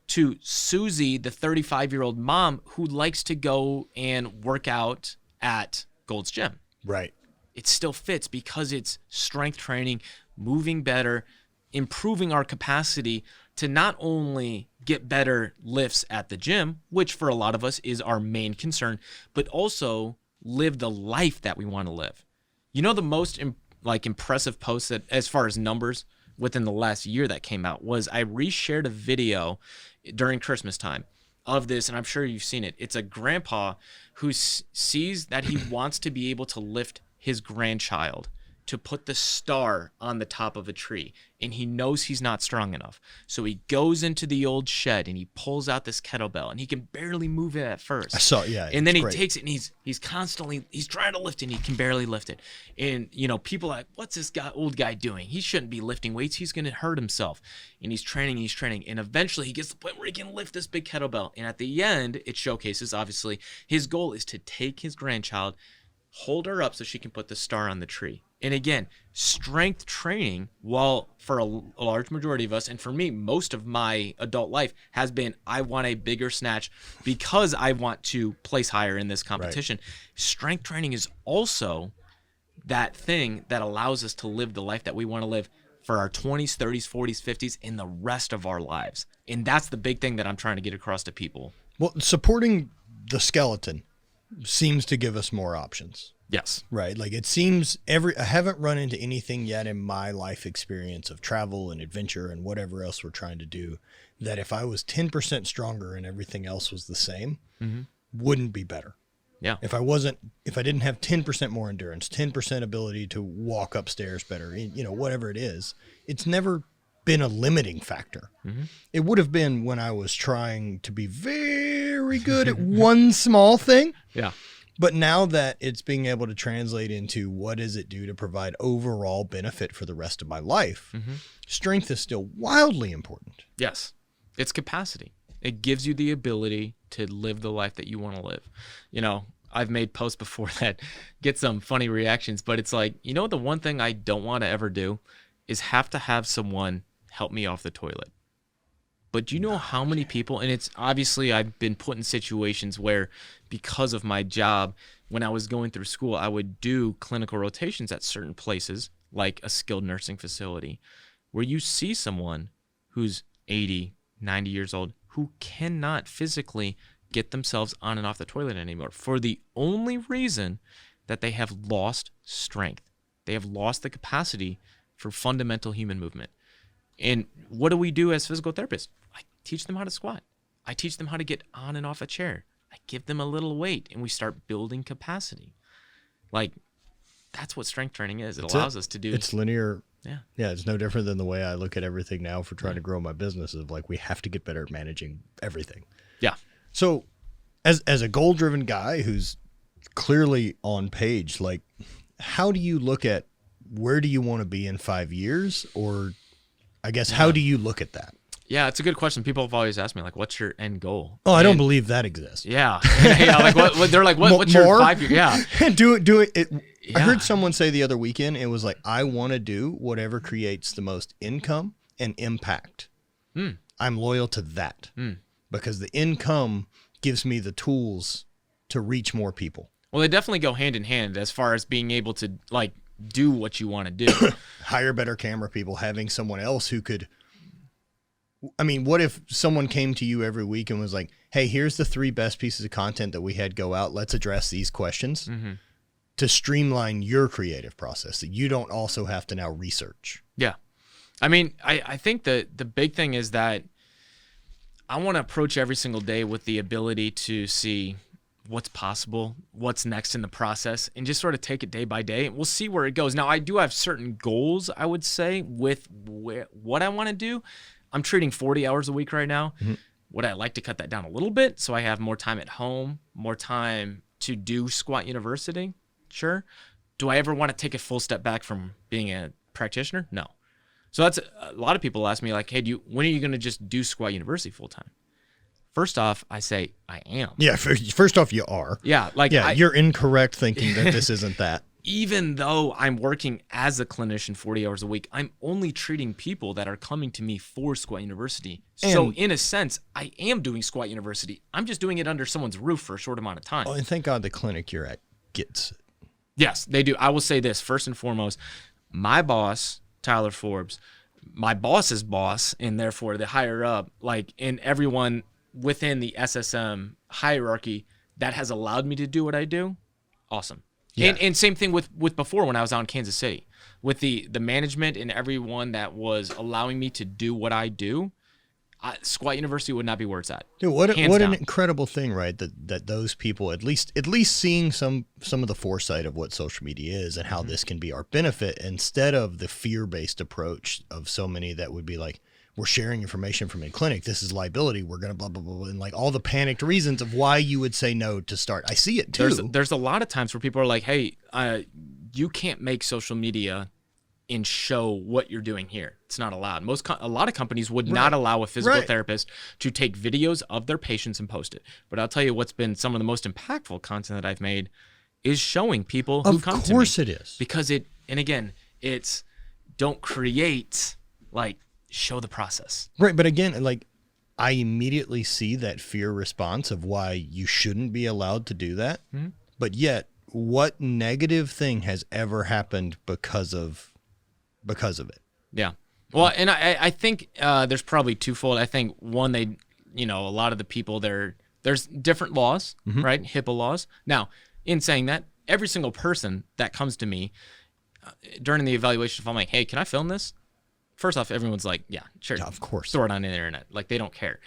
to Susie, the 35-year-old mom who likes to go and work out at Gold's Gym. Right. It still fits because it's strength training, moving better, improving our capacity to not only get better lifts at the gym, which for a lot of us is our main concern, but also live the life that we want to live. You know, the most impressive post that, as far as numbers within the last year that came out, was I reshared a video during Christmas time of this, and I'm sure you've seen it. It's a grandpa who sees that he wants to be able to lift his grandchild to put the star on the top of a tree, and he knows he's not strong enough. So he goes into the old shed and he pulls out this kettlebell, and he can barely move it at first. I saw, yeah. And then he takes it and he's constantly trying to lift it, and he can barely lift it. And you know, people are like, what's this old guy doing? He shouldn't be lifting weights. He's going to hurt himself. And he's training, and eventually he gets to the point where he can lift this big kettlebell. And at the end, it showcases, obviously, his goal is to take his grandchild, hold her up so she can put the star on the tree. And again, strength training, while for a large majority of us, and for me, most of my adult life has been, I want a bigger snatch because I want to place higher in this competition. Right. Strength training is also that thing that allows us to live the life that we want to live for our 20s, 30s, 40s, 50s, and the rest of our lives. And that's the big thing that I'm trying to get across to people. Well, supporting the skeleton seems to give us more options. Yes. Right. Like it seems I haven't run into anything yet in my life experience of travel and adventure and whatever else we're trying to do that if I was 10% stronger and everything else was the same, wouldn't be better. Yeah. If I didn't have 10% more endurance, 10% ability to walk upstairs better, you know, whatever it is, it's never been a limiting factor. It would have been when I was trying to be very good at one small thing. Yeah. But now that it's being able to translate into what does it do to provide overall benefit for the rest of my life, strength is still wildly important. Yes. It's capacity. It gives you the ability to live the life that you want to live. You know, I've made posts before that get some funny reactions, but it's like, the one thing I don't want to ever do is have to have someone help me off the toilet. But do you know how many people, and it's obviously I've been put in situations where because of my job, when I was going through school, I would do clinical rotations at certain places, like a skilled nursing facility, where you see someone who's 80, 90 years old who cannot physically get themselves on and off the toilet anymore for the only reason that they have lost strength. They have lost the capacity for fundamental human movement. And what do we do as physical therapists? I teach them how to squat. I teach them how to get on and off a chair. I give them a little weight, and we start building capacity. Like, that's what strength training is. It allows us to do. It's linear. Yeah. Yeah, it's no different than the way I look at everything now for trying to grow my business. Of like, we have to get better at managing everything. Yeah. So, as a goal-driven guy who's clearly on page, like, how do you look at where do you want to be in 5 year? Or I guess, how do you look at that? Yeah, it's a good question. People have always asked me, like, what's your end goal? Oh, I don't believe that exists. Yeah. Yeah, like, what they're like, what's your 5 year? Yeah. do it. I heard someone say the other weekend, it was like, I want to do whatever creates the most income and impact. I'm loyal to that because the income gives me the tools to reach more people. Well, they definitely go hand in hand as far as being able to, like, do what you want to do. Hire better camera people, having someone else who could. I mean, what if someone came to you every week and was like, hey, here's the 3 best pieces of content that we had go out. Let's address these questions to streamline your creative process that you don't also have to now research. Yeah. I mean, I think the big thing is that I want to approach every single day with the ability to see what's possible, what's next in the process, and just sort of take it day by day. We'll see where it goes. Now, I do have certain goals, I would say, with what I want to do. I'm treating 40 hours a week right now. Would I like to cut that down a little bit so I have more time at home, more time to do Squat University? Sure. Do I ever want to take a full step back from being a practitioner? No. So that's a lot of people ask me, like, hey, when are you going to just do Squat University full time? First off, I say I am. Yeah, first off, you are. Yeah, you're incorrect thinking that this isn't that. Even though I'm working as a clinician 40 hours a week, I'm only treating people that are coming to me for Squat University. So in a sense, I am doing Squat University. I'm just doing it under someone's roof for a short amount of time. Oh, and thank God the clinic you're at gets it. Yes, they do. I will say this, first and foremost, my boss, Tyler Forbes, my boss's boss, and therefore the higher up, like, in everyone within the SSM hierarchy that has allowed me to do what I do, awesome. Yeah. And same thing with before when I was out in Kansas City. With the management and everyone that was allowing me to do what I do, Squat University would not be where it's at. Dude, what an incredible thing, right? That those people, at least seeing some of the foresight of what social media is and how this can be our benefit, instead of the fear-based approach of so many that would be like, we're sharing information from a clinic, this is liability, we're going to blah, blah, blah, and like all the panicked reasons of why you would say no to start. I see it too. There's a lot of times where people are like, hey, you can't make social media and show what you're doing here. It's not allowed. A lot of companies would not allow a physical therapist to take videos of their patients and post it. But I'll tell you what's been some of the most impactful content that I've made is showing people who come to me. Of course it is. Because it's don't create, like, show the process. Right, but again, like, I immediately see that fear response of why you shouldn't be allowed to do that. But yet, what negative thing has ever happened because of it? Yeah. Well, and I think there's probably twofold. I think one, a lot of the people there's different laws, right? HIPAA laws. Now, in saying that, every single person that comes to me during the evaluation, if I'm like, hey, can I film this? First off, everyone's like, yeah, sure. Yeah, of course. Throw it on the internet. Like, they don't care.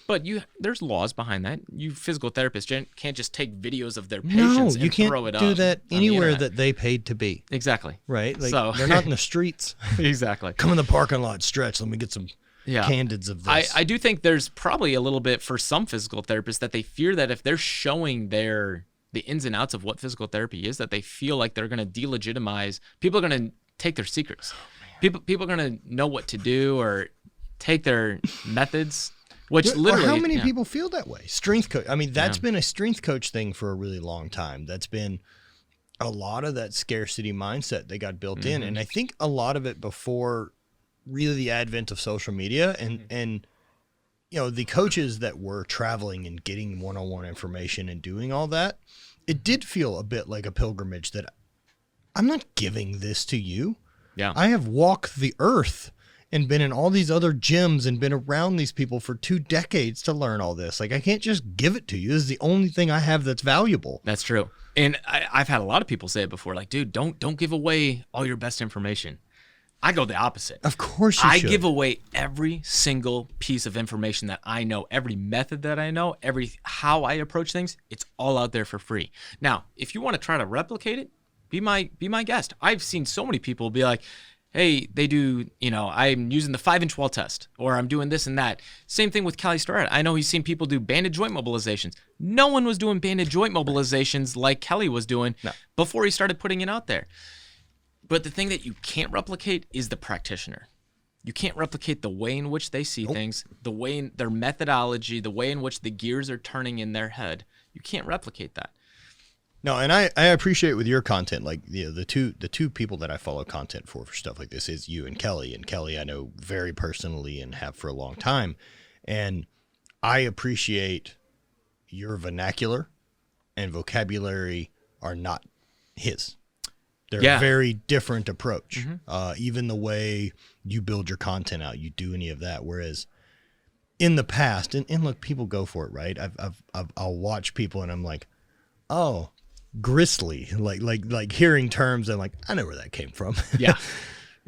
But there's laws behind that. You physical therapists can't just take videos of their patients and throw it up. No, you can't do that anywhere that they paid to be. Exactly. Right? Like, so they're not in the streets. Exactly. Come in the parking lot, stretch. Let me get some candids of this. I do think there's probably a little bit for some physical therapists that they fear that if they're showing the ins and outs of what physical therapy is, that they feel like they're going to delegitimize. People are going to take their secrets. People are going to know what to do or take their methods Which literally, or how many people feel that way? Strength coach. I mean, that's been a strength coach thing for a really long time. That's been a lot of that scarcity mindset that got built in. And I think a lot of it before really the advent of social media and the coaches that were traveling and getting one-on-one information and doing all that, it did feel a bit like a pilgrimage that I'm not giving this to you. Yeah. I have walked the earth and been in all these other gyms and been around these people for 2 decades to learn all this. Like, I can't just give it to you. This is the only thing I have that's valuable. That's true. And I've had a lot of people say it before, like, dude, don't give away all your best information. I go the opposite. Of course you should. I give away every single piece of information that I know, every method that I know, how I approach things. It's all out there for free. Now, if you want to try to replicate it, be my guest. I've seen so many people be like, hey, they do, I'm using the 5-inch wall test, or I'm doing this and that. Same thing with Kelly Starrett. I know he's seen people do banded joint mobilizations. No one was doing banded joint mobilizations like Kelly was doing before he started putting it out there. But the thing that you can't replicate is the practitioner. You can't replicate the way in which they see things, the way in their methodology, the way in which the gears are turning in their head. You can't replicate that. No, and I appreciate with your content, like the two people that I follow content for stuff like this is you and Kelly. And Kelly I know very personally and have for a long time. And I appreciate your vernacular and vocabulary are not his. They're a very different approach. Even the way you build your content out, you do any of that. Whereas in the past, and look, people go for it, right? I'll watch people and I'm like, oh, gristly, like hearing terms and like, I know where that came from. Yeah.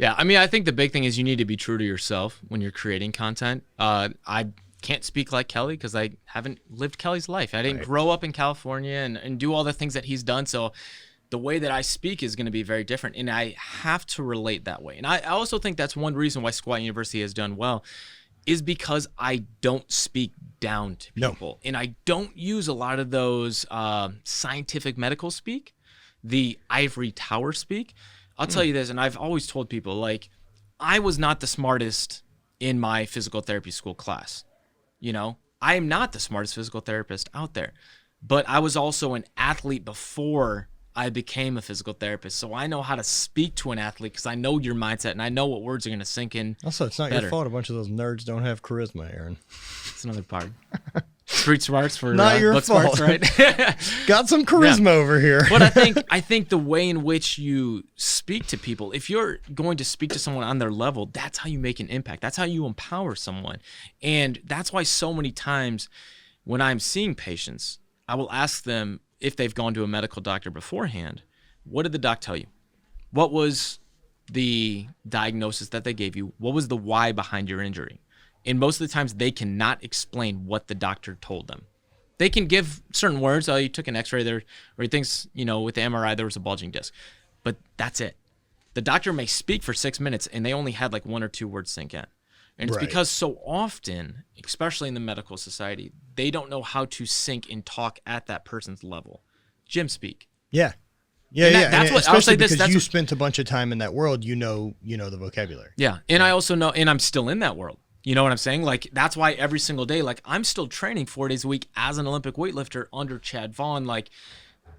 I mean, I think the big thing is you need to be true to yourself when you're creating content. I can't speak like Kelly because I haven't lived Kelly's life. I didn't grow up in California and do all the things that he's done. So the way that I speak is going to be very different, and I have to relate that way. And I also think that's one reason why Squat University has done well is because I don't speak down to people. And I don't use a lot of those scientific medical speak, the ivory tower speak. I'll tell you this, and I've always told people, like, I was not the smartest in my physical therapy school class. I am not the smartest physical therapist out there, but I was also an athlete before I became a physical therapist. So I know how to speak to an athlete because I know your mindset and I know what words are going to sink in. Also, it's not better. your fault a bunch of those nerds don't have charisma, Aaron. It's another part. Street smarts for not your book fault, smarts, right? Got some charisma over here. But I think the way in which you speak to people, if you're going to speak to someone on their level, that's how you make an impact. That's how you empower someone. And that's why so many times when I'm seeing patients, I will ask them, if they've gone to a medical doctor beforehand, what did the doc tell you? What was the diagnosis that they gave you? What was the why behind your injury? And most of the times they cannot explain what the doctor told them. They can give certain words. Oh, you took an x-ray there, or he thinks, with the MRI there was a bulging disc. But that's it. The doctor may speak for 6 minutes and they only had like 1 or 2 words sink in. And it's because so often, especially in the medical society, they don't know how to sync and talk at that person's level. Gym speak. Yeah. That's what I'll say. Because you spent a bunch of time in that world, you know the vocabulary. Yeah, and I also know, and I'm still in that world. You know what I'm saying? Like, that's why every single day, like, I'm still training 4 days a week as an Olympic weightlifter under Chad Vaughn. Like,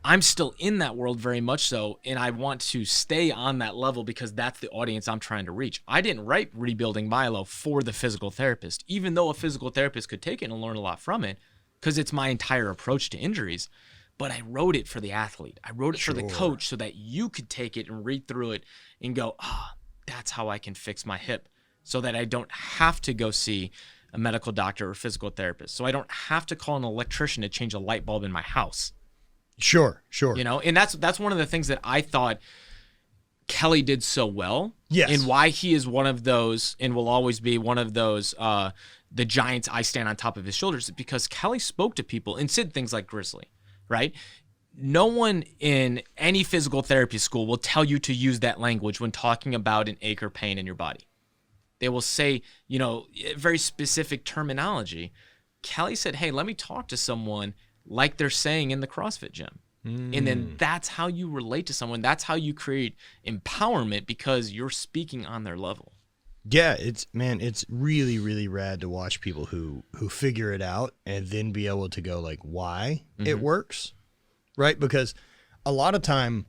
I'm still in that world very much so, and I want to stay on that level because that's the audience I'm trying to reach. I didn't write Rebuilding Milo for the physical therapist, even though a physical therapist could take it and learn a lot from it because it's my entire approach to injuries. But I wrote it for the athlete. I wrote it for the coach so that you could take it and read through it and go, that's how I can fix my hip so that I don't have to go see a medical doctor or physical therapist. So I don't have to call an electrician to change a light bulb in my house. Sure. And that's one of the things that I thought Kelly did so well. Yes. And why he is one of those and will always be one of those the giants I stand on top of his shoulders, because Kelly spoke to people and said things like grizzly, right? No one in any physical therapy school will tell you to use that language when talking about an ache or pain in your body. They will say, very specific terminology. Kelly said, hey, let me talk to someone like they're saying in the CrossFit gym. And then that's how you relate to someone. That's how you create empowerment because you're speaking on their level. Yeah, it's really, really rad to watch people who figure it out and then be able to go like why it works, right? Because a lot of time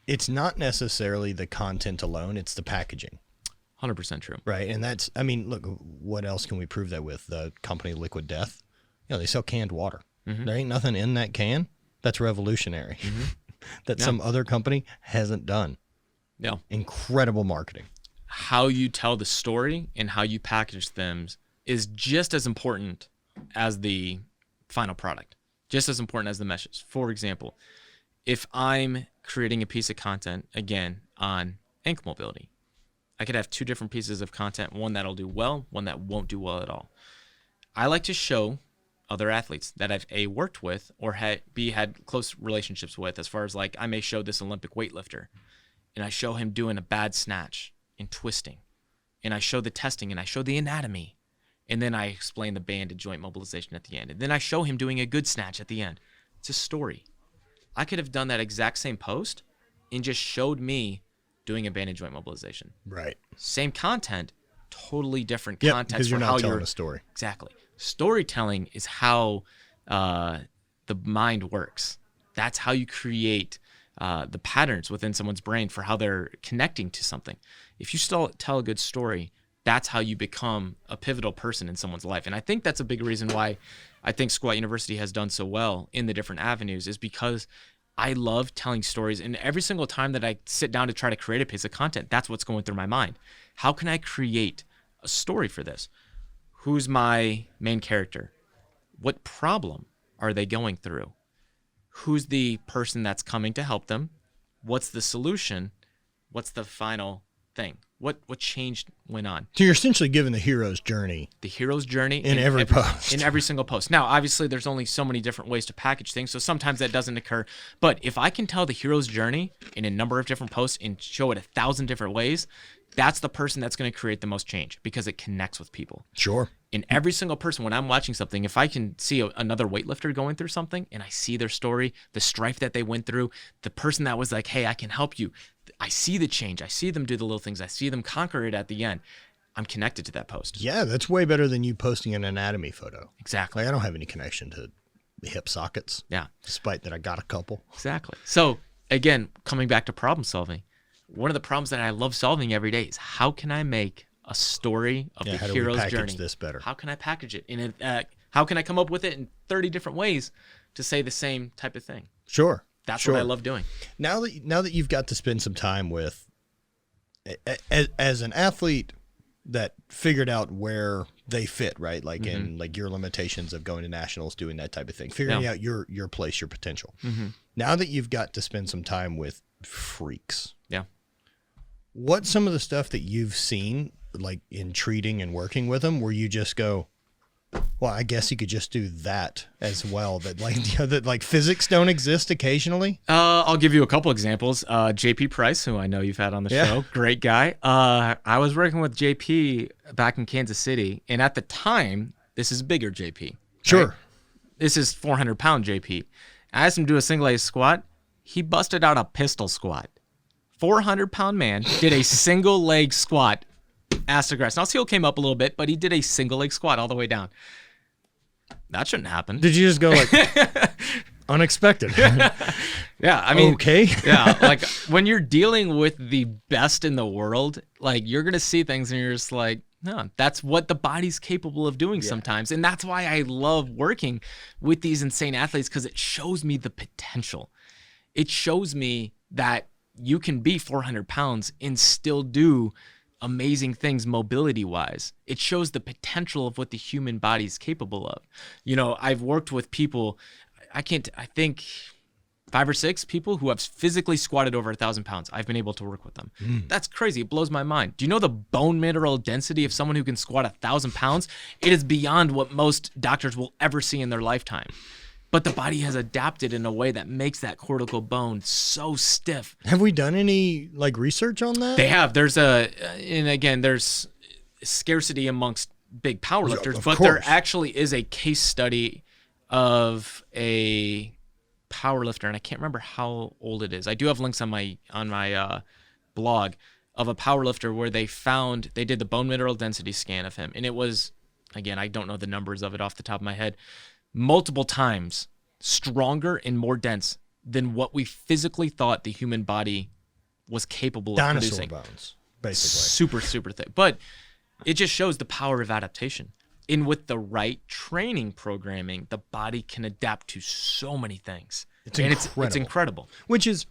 it's not necessarily the content alone, it's the packaging. 100% true. Right. And that's, I mean, look, what else can we prove that with? The company Liquid Death, they sell canned water. There ain't nothing in that can that's revolutionary that some other company hasn't done. Yeah. Incredible marketing. How you tell the story and how you package them is just as important as the final product, just as important as the message. For example, if I'm creating a piece of content, again, on ankle mobility, I could have two different pieces of content, one that'll do well, one that won't do well at all. I like to show other athletes that I've A, worked with or had close relationships with, as far as like I may show this Olympic weightlifter and I show him doing a bad snatch and twisting, and I show the testing and I show the anatomy, and then I explain the banded joint mobilization at the end, and then I show him doing a good snatch at the end. It's a story. I could have done that exact same post and just showed me doing a banded joint mobilization. Right. Same content, totally different Yep, context because you're for not how telling a story. Exactly. Storytelling is how the mind works. That's how you create the patterns within someone's brain for how they're connecting to something. If you still tell a good story, that's how you become a pivotal person in someone's life. And I think that's a big reason why I think Squat University has done so well in the different avenues, is because I love telling stories. And every single time that I sit down to try to create a piece of content, that's what's going through my mind. How can I create a story for this? Who's my main character? What problem are they going through? Who's the person that's coming to help them? What's the solution? What's the final thing? What changed went on? So you're essentially giving the hero's journey. The hero's journey in every post. In every single post. Now, obviously, there's only so many different ways to package things, so sometimes that doesn't occur. But if I can tell the hero's journey in a number of different posts and show it 1,000 different ways, that's the person that's going to create the most change because it connects with people. Sure. In every single person, when I'm watching something, if I can see another weightlifter going through something and I see their story, the strife that they went through, the person that was like, hey, I can help you. I see the change. I see them do the little things. I see them conquer it at the end. I'm connected to that post. Yeah, that's way better than you posting an anatomy photo. Exactly. Like, I don't have any connection to the hip sockets. Yeah. Despite that I got a couple. Exactly. So again, coming back to problem solving, one of the problems that I love solving every day is how can I make a story of the hero's journey? This better? How can I package it? And how can I come up with it in 30 different ways to say the same type of thing? Sure. That's what I love doing. Now that you've got to spend some time with, as an athlete that figured out where they fit, right? Like in like your limitations of going to nationals, doing that type of thing, figuring out your place, your potential. Now that you've got to spend some time with freaks. Yeah. What's some of the stuff that you've seen, like in treating and working with them, where you just go, well, I guess you could just do that as well. That like physics don't exist occasionally. I'll give you a couple examples. JP Price, who I know you've had on the show, great guy. I was working with JP back in Kansas City, and at the time, this is bigger JP. Sure. Right? This is 400-pound JP. I asked him to do a single leg squat. He busted out a pistol squat. 400-pound man did a single leg squat. Ass to grass. Now, his heel came up a little bit, but he did a single leg squat all the way down. That shouldn't happen. Did you just go like unexpected? Yeah, I mean, okay. Yeah, like when you're dealing with the best in the world, like you're gonna see things and you're just like, no, that's what the body's capable of doing sometimes, and that's why I love working with these insane athletes, because it shows me the potential. It shows me that you can be 400 pounds and still do amazing things mobility wise. It shows the potential of what the human body is capable of. You know, I've worked with people, I think 5 or 6 people who have physically squatted over 1,000 pounds. I've been able to work with them. That's crazy. It blows my mind. Do you know the bone mineral density of someone who can squat 1,000 pounds? It is beyond what most doctors will ever see in their lifetime. But the body has adapted in a way that makes that cortical bone so stiff. Have we done any like research on that? They have. There's scarcity amongst big powerlifters, but there actually is a case study of a powerlifter, and I can't remember how old it is. I do have links on my blog of a powerlifter where they did the bone mineral density scan of him. And it was, again, I don't know the numbers of it off the top of my head, multiple times stronger and more dense than what we physically thought the human body was capable of producing. Dinosaur bones, basically. Super, super thick. But it just shows the power of adaptation. And with the right training programming, the body can adapt to so many things. It's incredible. Which is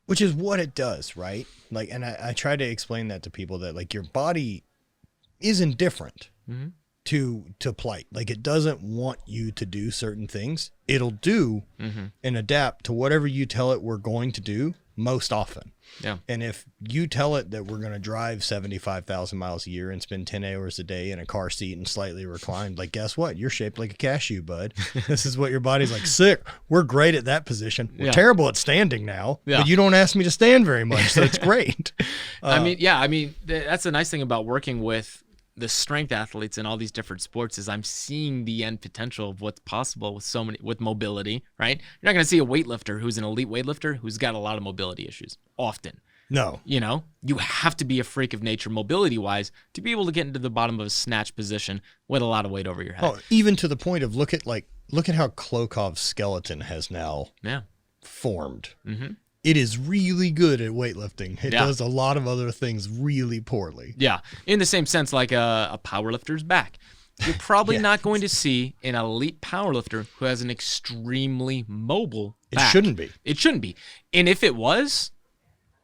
what it does, right? Like, and I try to explain that to people that like your body is indifferent to plight. Like it doesn't want you to do certain things. It'll do and adapt to whatever you tell it we're going to do most often. Yeah. And if you tell it that we're going to drive 75,000 miles a year and spend 10 hours a day in a car seat and slightly reclined, like, guess what? You're shaped like a cashew, bud. This is what your body's like. Sick. We're great at that position. We're terrible at standing now, but you don't ask me to stand very much, so it's great. I mean, that's the nice thing about working with the strength athletes in all these different sports is I'm seeing the end potential of what's possible with mobility, right? You're not going to see a weightlifter who's an elite weightlifter who's got a lot of mobility issues often. No. You know, you have to be a freak of nature mobility wise to be able to get into the bottom of a snatch position with a lot of weight over your head. Oh, even to the point of look at how Klokov's skeleton has now formed. Mm-hmm. It is really good at weightlifting. It does a lot of other things really poorly. Yeah. In the same sense, like a powerlifter's back. You're probably not going to see an elite powerlifter who has an extremely mobile back. It shouldn't be. It shouldn't be. And if it was,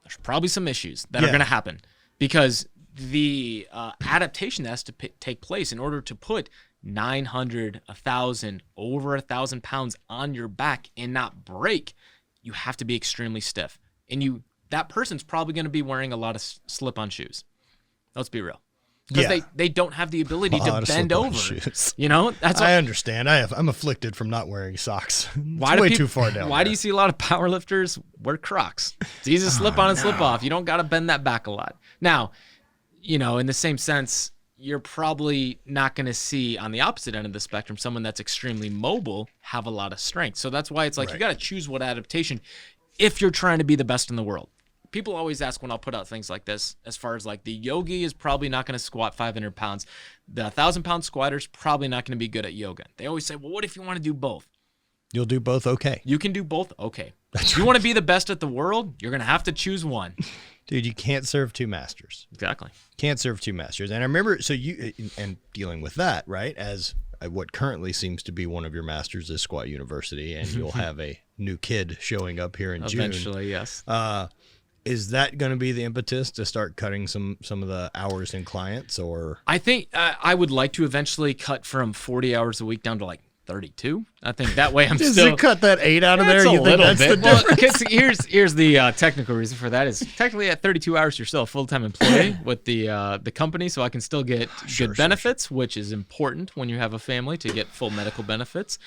there's probably some issues that are going to happen because the adaptation that has to take place in order to put 900, 1,000, over 1,000 pounds on your back and not break, you have to be extremely stiff. And that person's probably going to be wearing a lot of slip-on shoes. Let's be real. Because they don't have the ability to bend over. Shoes. You know? I understand. I'm afflicted from not wearing socks. It's way too far down. Why do you see a lot of powerlifters wear Crocs? It's easy to slip on and slip off. You don't got to bend that back a lot. Now, you know, in the same sense, you're probably not going to see on the opposite end of the spectrum someone that's extremely mobile have a lot of strength. So that's why it's like you got to choose what adaptation if you're trying to be the best in the world. People always ask when I'll put out things like this, as far as like the yogi is probably not going to squat 500 pounds. The 1,000-pound squatter's probably not going to be good at yoga. They always say, well, what if you want to do both? You'll do both okay. You can do both okay. If you want to be the best at the world, you're going to have to choose one. Dude, you can't serve two masters. Exactly. Can't serve two masters. And I remember, and dealing with that, right, as what currently seems to be one of your masters is Squat University, and you'll have a new kid showing up here in June. Eventually, yes. Is that going to be the impetus to start cutting some of the hours in clients, or? I think I would like to eventually cut from 40 hours a week down to like 32. I think that way I'm Does still. It cut that 8 out of there? You think that's bit. The difference? Here's the technical reason for that is technically at 32 hours you're still a full-time employee with the company, so I can still get good benefits, which is important when you have a family to get full medical benefits.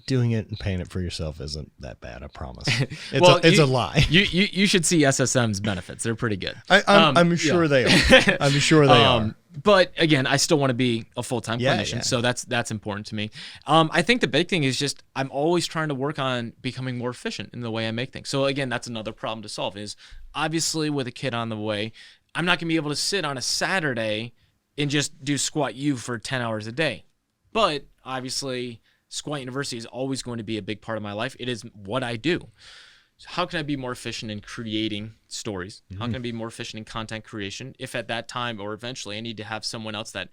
Doing it and paying it for yourself isn't that bad, I promise. It's a lie. You should see SSM's benefits; they're pretty good. I'm sure they are. I'm sure they are. But again, I still want to be a full-time clinician, so that's important to me. I think the big thing is just I'm always trying to work on becoming more efficient in the way I make things. So again, that's another problem to solve is obviously with a kid on the way, I'm not going to be able to sit on a Saturday and just do Squat U for 10 hours a day. But obviously, Squat University is always going to be a big part of my life. It is what I do. So how can I be more efficient in creating stories? How can I be more efficient in content creation? If at that time or eventually I need to have someone else that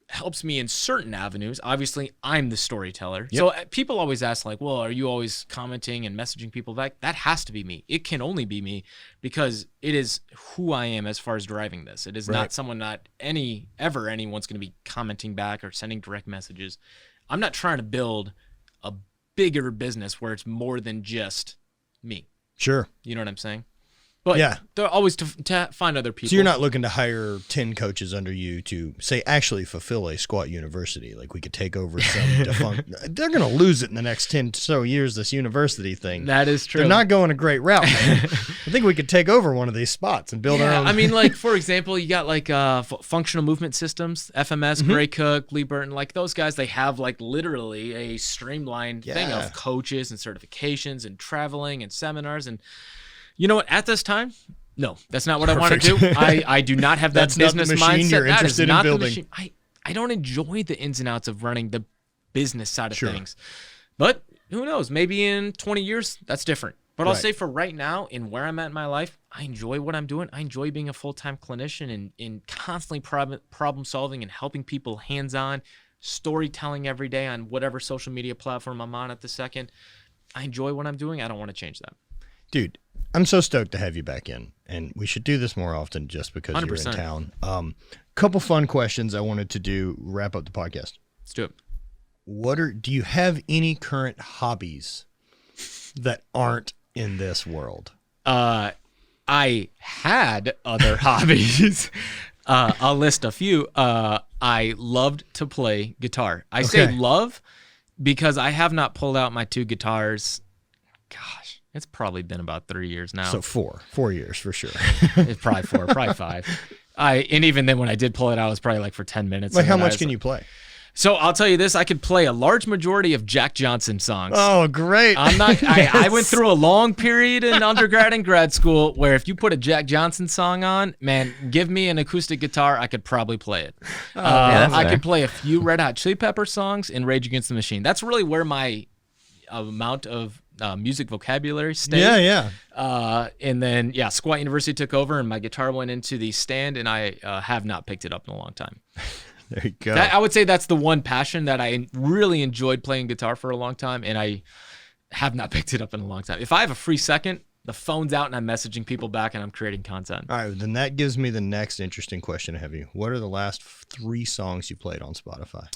helps me in certain avenues, obviously I'm the storyteller. Yep. So people always ask like, well, are you always commenting and messaging people back? That has to be me. It can only be me because it is who I am as far as driving this. It is not someone anyone's going to be commenting back or sending direct messages. I'm not trying to build a bigger business where it's more than just me. Sure. You know what I'm saying? But they're always to find other people. So you're not looking to hire 10 coaches under you to, say, actually fulfill a Squat University. Like we could take over some defunct. They're going to lose it in the next 10 so years, this university thing. That is true. They're not going a great route, man. I think we could take over one of these spots and build our own. I mean, like, for example, you got like functional movement systems, FMS, Gray Cook, Lee Burton, like those guys, they have like literally a streamlined thing of coaches and certifications and traveling and seminars. And you know what? At this time, No, that's not what I want to do. I do not have that That's not the business machine mindset. you're That is interested in not the building. machine. I don't enjoy the ins and outs of running the business side of Sure. things. But who knows? Maybe in 20 years, that's different. But I'll Right. say for right now, in where I'm at in my life, I enjoy what I'm doing. I enjoy being a full-time clinician and in constantly problem solving and helping people hands-on, storytelling every day on whatever social media platform I'm on at the second. I enjoy what I'm doing. I don't want to change that. Dude, I'm so stoked to have you back in, and we should do this more often just because you're 100%. in town. Couple fun questions I wanted to do wrap up the podcast. Let's do it. Do you have any current hobbies that aren't in this world? I had other hobbies. I'll list a few. I loved to play guitar. I say Okay. love because I have not pulled out my 2 guitars. Gosh, it's probably been about 3 years now. So 4 years for sure. It's probably 4, probably 5. And even then when I did pull it out, it was probably like for 10 minutes. Like and how then I much was can like- you play? So I'll tell you this, I could play a large majority of Jack Johnson songs. Oh, great. I'm not. I went through a long period in undergrad and grad school where if you put a Jack Johnson song on, man, give me an acoustic guitar, I could probably play it. that's I fair. could play a few Red Hot Chili Pepper songs and Rage Against the Machine. That's really where my amount of music vocabulary stayed. Yeah. And then Squat University took over and my guitar went into the stand, and I have not picked it up in a long time. There you go. I would say that's the one passion that I really enjoyed playing guitar for a long time, and I have not picked it up in a long time. If I have a free second, the phone's out and I'm messaging people back and I'm creating content. All right, then that gives me the next interesting question to have you. What are the last 3 songs you played on Spotify?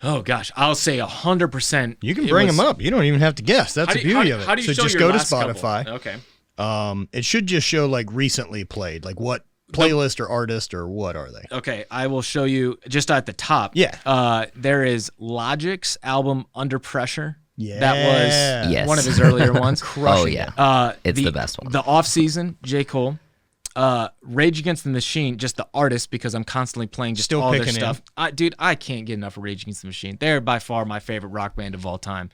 Oh gosh, I'll say 100%. You can bring them up. You don't even have to guess. That's the beauty of it. How do you so show just your go to last couple? Spotify. Okay. It should just show like recently played. Like what playlist or artist or what are they? Okay, I will show you just at the top. Yeah. There is Logic's album Under Pressure. Yeah. That was Yes. one of his earlier ones. Oh yeah, it's the the best one. The Off Season, J. Cole. Rage Against the Machine, just the artist, because I'm constantly playing just Still all their picking stuff. Dude, I can't get enough of Rage Against the Machine. They're by far my favorite rock band of all time.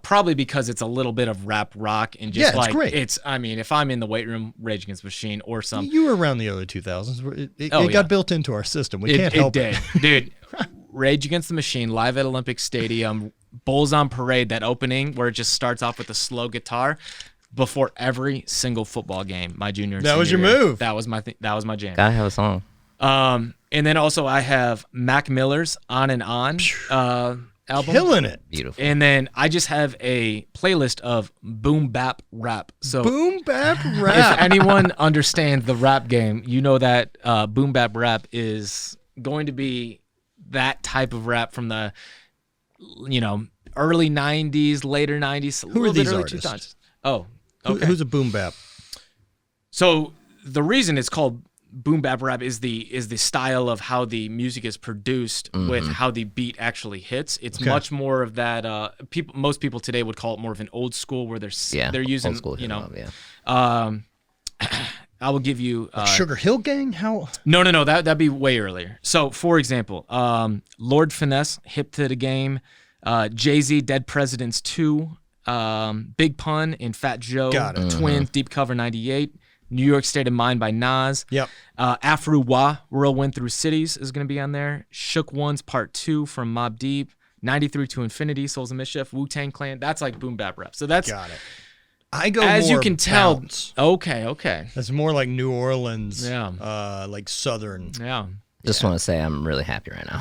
Probably because it's a little bit of rap rock and just Yeah, it's great. I mean, if I'm in the weight room, Rage Against the Machine or some. You were around the early 2000s. It Oh, got yeah. built into our system. We can't help it. Dude, Rage Against the Machine live at Olympic Stadium, Bulls on Parade, that opening where it just starts off with a slow guitar before every single football game. My junior and That was senior your year. move. That was my jam. Gotta have a song. And then also I have Mac Miller's On and On album. Killing it. Beautiful. And then I just have a playlist of boom bap rap. So Boom bap if rap. anyone understands the rap game, you know that boom bap rap is going to be that type of rap from the, early 90s, later 90s. Who are these early artists? 2000s. Oh, okay. Who's a boom bap? So the reason it's called boom bap rap is the style of how the music is produced with how the beat actually hits. It's Okay. much more of that. Most people today would call it more of an old school where they're using old school hip-hop, yeah. I will give you Sugar Hill Gang? How? no that'd be way earlier. So for example, Lord Finesse, Hip to the Game, Jay-Z, Dead Presidents 2, Big Pun and Fat Joe, Got it. Twins, Deep Cover 98, New York State of Mind by Nas. Yep. Afro Wah, Whirlwind Through Cities is going to be on there. Shook Ones Part 2 from Mobb Deep. 93 to Infinity, Souls of Mischief, Wu-Tang Clan. That's like boom bap rap. So that's, Got it. I go as more you can tell. bounce. Okay. That's more like New Orleans. Yeah. Like Southern Yeah. Just want to say I'm really happy right now.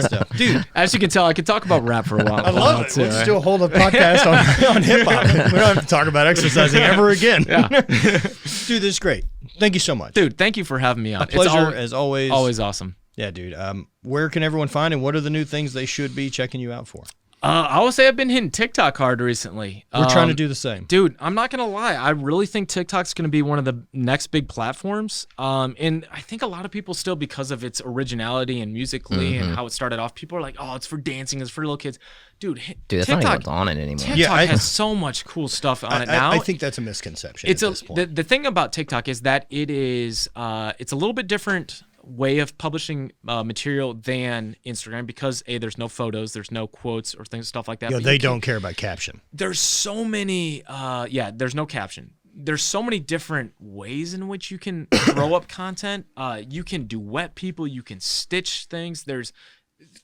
stuff. Dude, As you can tell, I could talk about rap for a while. I love it. too, Let's right? do a whole podcast on hip hop. We don't have to talk about exercising ever again. Yeah. Dude, this is great. Thank you so much. Dude, thank you for having me on. A pleasure as always. Always awesome. Yeah, dude. Where can everyone find and what are the new things they should be checking you out for? I will say I've been hitting TikTok hard recently. We're trying to do the same. Dude, I'm not gonna lie. I really think TikTok's gonna be one of the next big platforms. And I think a lot of people still, because of its originality and musically and how it started off, people are like, "Oh, it's for dancing, it's for little kids." Dude, Dude, that's not even what's on it anymore. TikTok Yeah, I- has so much cool stuff on it now. I think that's a misconception it's at this point. the thing about TikTok is that it is it's a little bit different way of publishing material than Instagram because there's no photos, there's no quotes or stuff like that. Yo, But they you can- don't care about caption. There's so many. There's no caption. there's so many different ways in which you can throw up content. You can duet people, you can stitch things. There's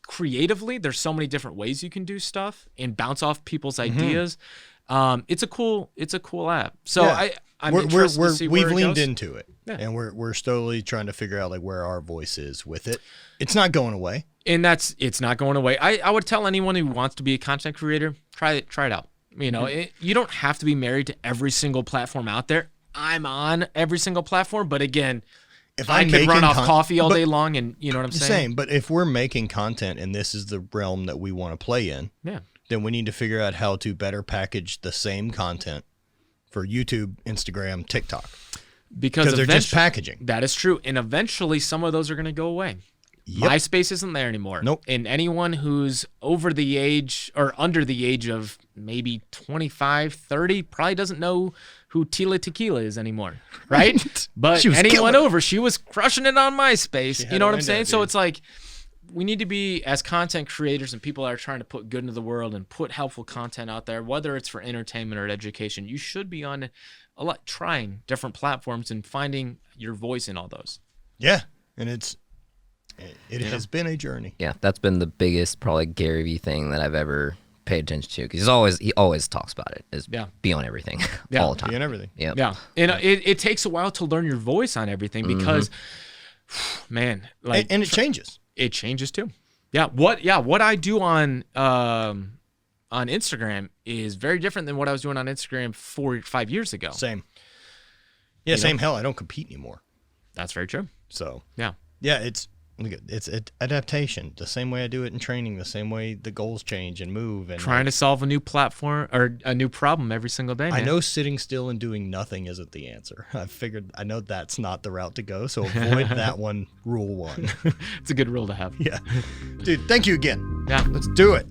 so many different ways you can do stuff and bounce off people's ideas. It's a cool app. So Yeah. I'm interested to see where we've it leaned goes. into it, Yeah. and we're slowly trying to figure out like where our voice is with it. It's not going away. And it's not going away. I would tell anyone who wants to be a content creator, try it out. You know, you don't have to be married to every single platform out there. I'm on every single platform, but again, If I I'm could run making off coffee all day long, and you know what I'm saying? Same, but if we're making content and this is the realm that we want to play in, Yeah. then we need to figure out how to better package the same content for YouTube, Instagram, TikTok. Because they're just packaging. That is true. And eventually some of those are going to go away. Yep. MySpace isn't there anymore. Nope. And anyone who's over the age or under the age of maybe 25, 30 probably doesn't know who Tila Tequila is anymore, right? But She was anyone killing it. over, she was crushing it on MySpace. She You had know a what I'm window, saying? So dude. it's like we need to be, as content creators and people that are trying to put good into the world and put helpful content out there, whether it's for entertainment or education, you should be on trying different platforms and finding your voice in all those. Yeah, and it has been a journey. Yeah, that's been the biggest probably Gary Vee thing that I've ever paid attention to, because he always talks about it, is be on everything all the time. Be on everything. Yep. Yeah. And it takes a while to learn your voice on everything because, man, like, And it changes. it changes too. Yeah. What I do on Instagram is very different than what I was doing on Instagram 4 or 5 years ago. Same. Yeah, same. Hell, I don't compete anymore. That's very true. So Yeah. it's adaptation. The same way I do it in training, the same way the goals change and move. And Trying to solve a new platform or a new problem every single day, man. I know sitting still and doing nothing isn't the answer. I know that's not the route to go. So avoid that one. Rule 1. It's a good rule to have. Yeah. Dude, thank you again. Yeah. Let's do it.